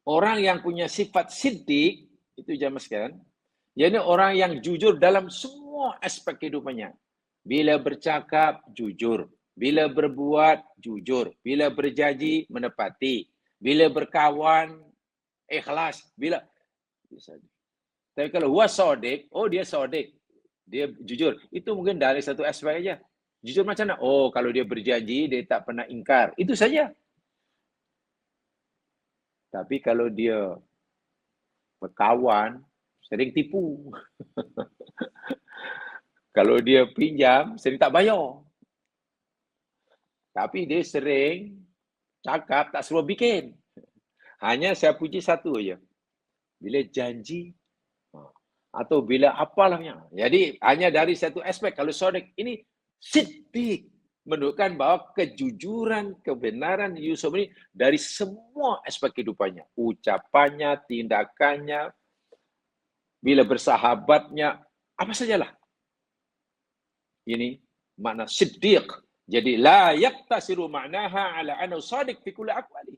Orang yang punya sifat siddiq, itu jamaah sekalian, yakni orang yang jujur dalam semua aspek kehidupannya. Bila bercakap, jujur. Bila berbuat, jujur. Bila berjanji, menepati. Bila berkawan, ikhlas. Tapi kalau huwa sodik, dia sodik. Dia jujur. Itu mungkin dari satu aspek aja. Jujur macam mana? Kalau dia berjanji, dia tak pernah ingkar. Itu saja. Tapi kalau dia berkawan, sering tipu. Kalau dia pinjam, sering tak bayar. Tapi dia sering cakap, tak suruh bikin. Hanya saya puji satu aja. Bila janji, atau bila apalahnya. Jadi hanya dari satu aspek. Kalau sodik, ini siddiq. Menunjukkan bahawa kejujuran, kebenaran Yusuf ini dari semua aspek kehidupannya. Ucapannya, tindakannya, bila bersahabatnya, apa sajalah. Ini makna siddiq. Jadi la yaktasiru ma'naha ala annahu shadiq fi kulli aqwali.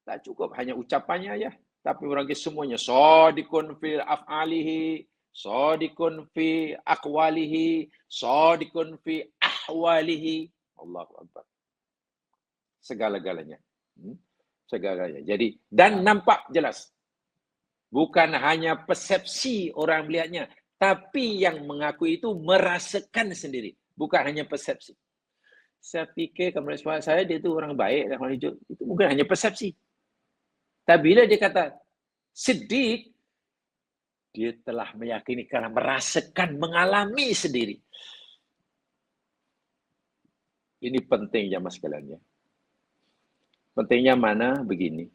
Tak cukup hanya ucapannya ya, tapi orang semuanya shadiqun fi af'alihi, shadiqun fi aqwalihi, shadiqun fi ahwalihi. Allahu akbar. Segala-galanya. Segala-galanya. Jadi dan nampak jelas. Bukan hanya persepsi orang melihatnya, tapi yang mengaku itu merasakan sendiri, bukan hanya persepsi. Saya fikir kalau saya dia itu orang baik dan orang hijau, itu mungkin hanya persepsi. Tapi bila dia kata siddiq, dia telah meyakini karena merasakan, mengalami sendiri. Ini penting jamaah sekalian ya. Pentingnya mana? Begini.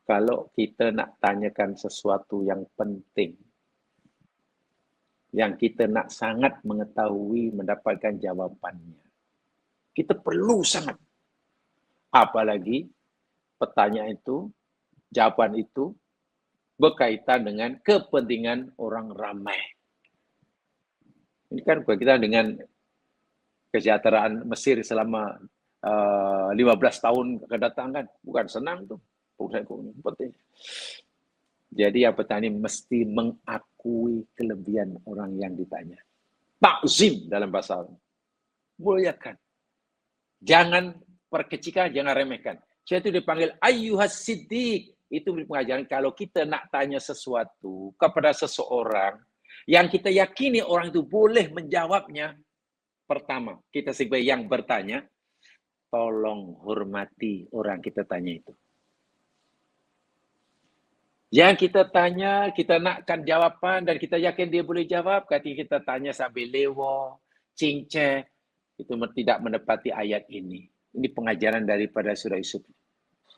Kalau kita nak tanyakan sesuatu yang penting, yang kita nak sangat mengetahui, mendapatkan jawapannya, kita perlu sangat. Apalagi pertanyaan itu, jawapan itu berkaitan dengan kepentingan orang ramai. Ini kan berkaitan dengan kesejahteraan Mesir selama 15 tahun akan datang kan. Bukan senang tuh. Penting. Jadi yang petani mesti mengakui kelebihan orang yang ditanya. Takzim dalam bahasa Arab. Muliakan. Jangan perkecilkan, jangan remehkan. Saya itu dipanggil ayyuhas siddiq. Itu pengajaran kalau kita nak tanya sesuatu kepada seseorang yang kita yakini orang itu boleh menjawabnya. Pertama, kita sebagai yang bertanya, tolong hormati orang kita tanya itu. Yang kita tanya, kita nakkan jawapan dan kita yakin dia boleh jawab. Ketika kita tanya sambil lewo, cinceh, itu tidak menepati ayat ini. Ini pengajaran daripada surah Yusuf.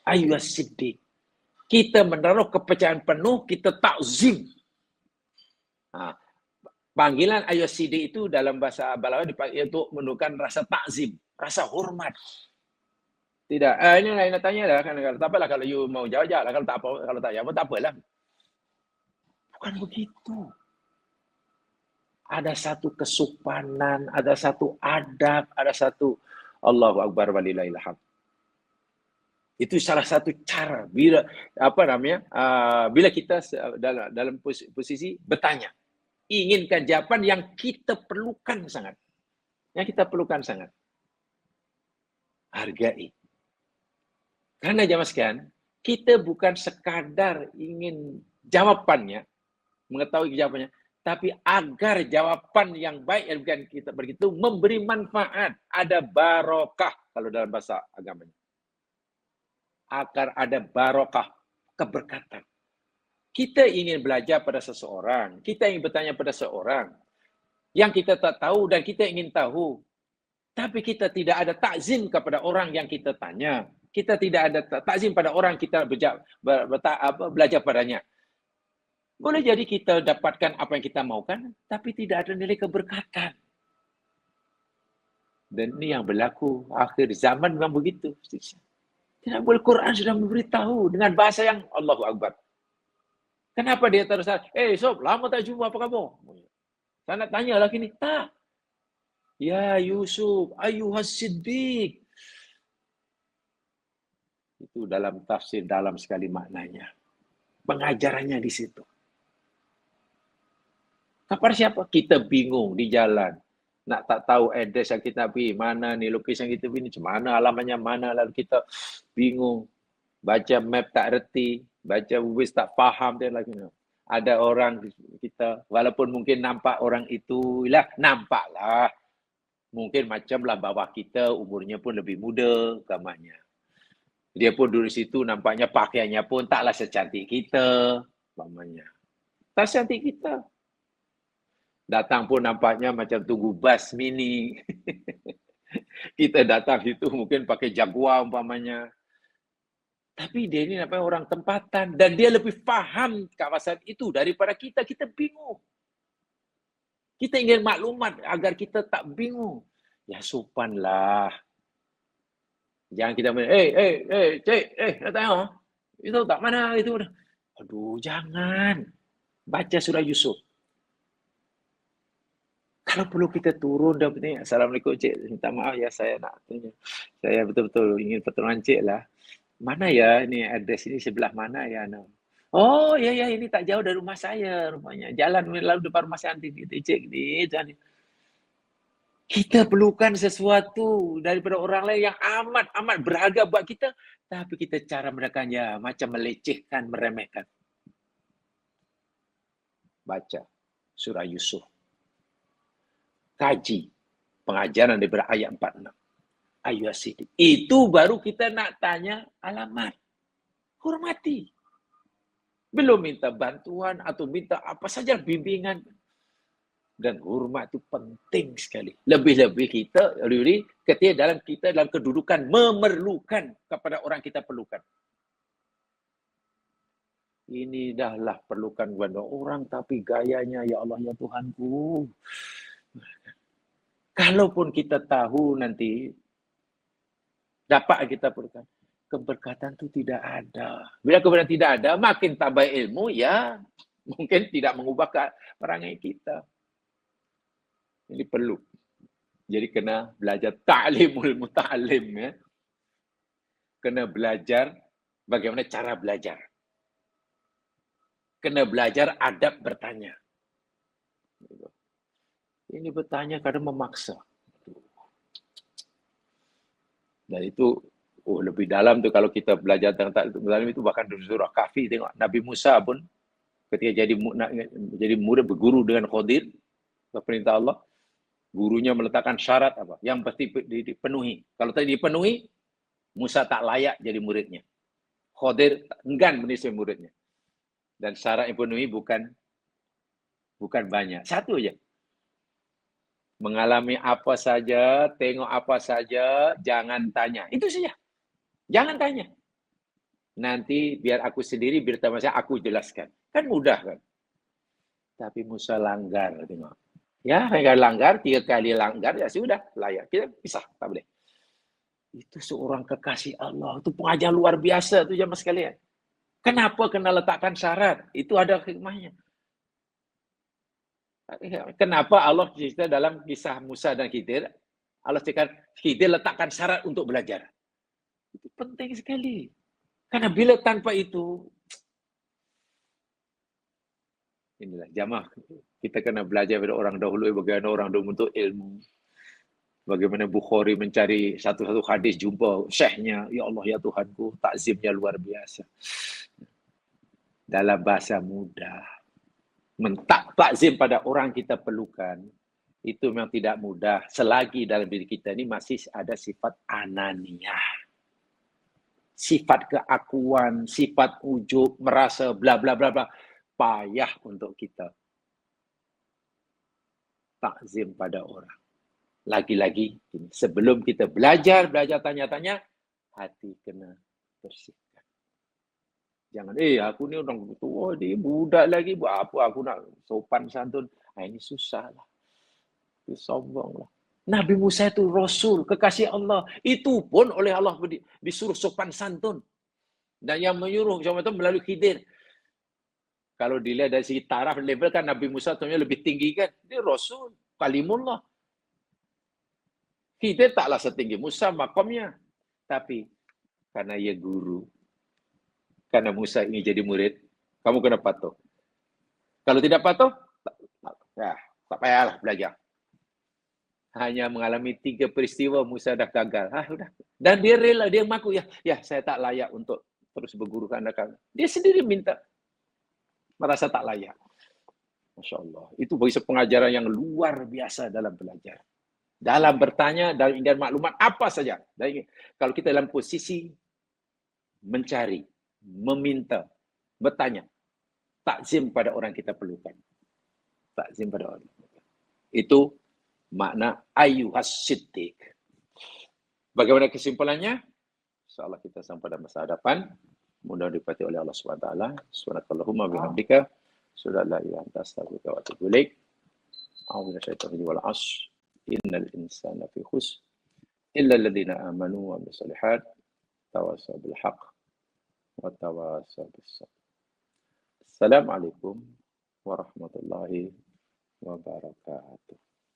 Ayyuhas siddiq. Kita menaruh kepercayaan penuh, kita takzim. Nah, panggilan ayyuhas siddiq itu dalam bahasa Balaghah dipakai untuk menunjukkan rasa takzim, rasa hormat. Tidak, ini nak tanya dah kan, tak apalah kalau you mau jawab lah, kalau tak jawab tak apalah. Bukan begitu. Ada satu kesopanan, ada satu adab, ada satu Allahu Akbar walillahil hamd. Itu salah satu cara bila bila kita dalam posisi bertanya, inginkan jawaban yang kita perlukan sangat. Yang kita perlukan sangat. Hargai. Karena jamaah sekalian, kita bukan sekadar ingin jawabannya, mengetahui jawabannya, tapi agar jawaban yang baik yang bukan kita begitu memberi manfaat, ada barokah kalau dalam bahasa agamanya. Agar ada barokah, keberkatan. Kita ingin belajar pada seseorang, kita ingin bertanya pada seseorang yang kita tak tahu dan kita ingin tahu, tapi kita tidak ada takzim kepada orang yang kita tanya. Kita tidak ada takzim pada orang kita belajar padanya. Boleh jadi kita dapatkan apa yang kita maukan, tapi tidak ada nilai keberkatan. Dan ini yang berlaku akhir zaman memang begitu. Tidak boleh, Quran sudah memberitahu dengan bahasa yang Allahu Akbar. Kenapa dia terus, Sob, lama tak jumpa, apa kabar? Saya nak tanya lagi ni. Tak. Ya Yusuf, ayyuhas siddiq. Itu dalam tafsir dalam sekali maknanya. Pengajarannya di situ. Kepada siapa? Kita bingung di jalan. Nak tak tahu address yang kita pergi, mana ni lokasi yang kita pergi, macam mana alamatnya, mana, lalu kita bingung. Baca map tak reti, baca Waze tak faham dia lagi. Ada orang kita, walaupun mungkin nampak orang itu, nampaklah. Mungkin macamlah bawah kita, umurnya pun lebih muda, gamanya. Dia pun duduk situ, nampaknya pakaiannya pun taklah secantik kita, gamanya. Tak secantik kita. Datang pun nampaknya macam tunggu bas mini. Kita datang situ mungkin pakai Jaguar umpamanya. Tapi dia ini nampak orang tempatan dan dia lebih faham kawasan itu daripada kita. Kita bingung. Kita ingin maklumat agar kita tak bingung. Ya sopanlah. Jangan kita cik, nak tanya. Itu tak mana itu. Aduh, jangan. Baca surah Yusuf. Kalau perlu kita turun dan bertanya, Assalamualaikum cik, minta maaf ya saya nak tanya. Saya betul-betul ingin pertolongan cik lah. Mana ya ini address ini sebelah mana ya? Oh ya ini tak jauh dari rumah saya rumahnya. Jalan lalu depan rumah saya nanti cik ni. Kita perlukan sesuatu daripada orang lain yang amat berharga buat kita, tapi kita cara menekannya macam melecehkan, meremehkan. Baca surah Yusuf. Kaji pengajaran daripada ayat 46. Ayyuhas siddiq. Itu baru kita nak tanya alamat. Hormati. Belum minta bantuan atau minta apa saja bimbingan. Dan hormat itu penting sekali. Lebih-lebih kita ketika dalam kedudukan memerlukan kepada orang kita perlukan. Ini dahlah perlukan kepada orang tapi gayanya ya Allah ya Tuhanku. Kalaupun kita tahu nanti dapat kita perlukan, keberkatan itu tidak ada. Bila keberkatan tidak ada, makin tambah ilmu ya mungkin tidak mengubah perangai kita. Ini perlu. Jadi kena belajar ta'limul muta'allim ya. Kena belajar bagaimana cara belajar. Kena belajar adab bertanya. Ini bertanya kadang memaksa. Dan itu lebih dalam tuh kalau kita belajar tentang ta'lim itu, bahkan di surah Kahfi tengok Nabi Musa pun ketika jadi murid berguru dengan Khadir, perintah Allah, gurunya meletakkan syarat apa? Yang pasti dipenuhi. Kalau tadi dipenuhi, Musa tak layak jadi muridnya. Khadir enggan menjadi muridnya. Dan syarat yang dipenuhi bukan banyak. Satu aja. Mengalami apa saja, tengok apa saja, jangan tanya. Itu saja. Jangan tanya. Nanti biar aku sendiri, biar teman saya, aku jelaskan. Kan mudah kan? Tapi Musa langgar. Tengok. Ya, kalau langgar, 3 kali langgar, ya sudah, layak. Kita pisah, tak boleh. Itu seorang kekasih Allah. Itu pengajar luar biasa itu jamaah sekalian. Kenapa kena letakkan syarat? Itu ada hikmahnya. Kenapa Allah cerita dalam kisah Musa dan Khidir, Allah cerita Khidir letakkan syarat untuk belajar. Itu penting sekali. Karena bila tanpa itu, inilah jamaah, kita kena belajar dari orang dahulu, bagaimana orang dahulu untuk ilmu. Bagaimana Bukhari mencari satu-satu hadis, jumpa syekhnya, ya Allah ya Tuhanku, takzimnya luar biasa. Dalam bahasa mudah. Takzim pada orang kita perlukan, itu memang tidak mudah. Selagi dalam diri kita ini masih ada sifat ananiah. Sifat keakuan, sifat ujub, merasa bla bla bla bla. Payah untuk kita takzim pada orang. Lagi-lagi, sebelum kita belajar tanya-tanya, hati kena bersihkan. Jangan, aku ni orang tua, dia budak lagi, buat apa aku nak sopan santun. Ini susah lah. Itu sombong lah. Nabi Musa itu Rasul, kekasih Allah. Itu pun oleh Allah disuruh sopan santun. Dan yang menyuruh sama itu melalui Khidir. Kalau dilihat dari segi taraf level kan Nabi Musa tentunya lebih tinggi kan. Dia Rasul, Kalimullah. Khidir taklah setinggi Musa makamnya. Tapi karena ia guru, karena Musa ingin jadi murid, kamu kena patuh. Kalau tidak patuh, tak payahlah belajar. Hanya mengalami 3 peristiwa Musa dah gagal. Udah. Dan dia rela, dia mengaku, ya saya tak layak untuk terus berguru ke anak kamu. Dia sendiri minta. Merasa tak layak. Masya Allah. Itu bagi pengajaran yang luar biasa dalam belajar. Dalam bertanya, dalam ingin maklumat apa saja. Kalau kita dalam posisi mencari, meminta, bertanya, takzim pada orang kita perlukan. Takzim pada orang. Itu makna ayyuhas siddiq. Bagaimana kesimpulannya? InsyaAllah kita sampai pada masa hadapan. Mudah dipati oleh Allah SWT. Subhanakallahumma bihamdika. Sudah la ilaha anta astaghfiruka wa atubu ilaik. A'udzu billahi wal 'ashr. Innal insana fi khusr. Illa alladziina aamanu wa 'amilus shalihat. Tawassaw bil haqq wa tawassaw bis sabr. Assalamualaikum warahmatullahi wabarakatuh.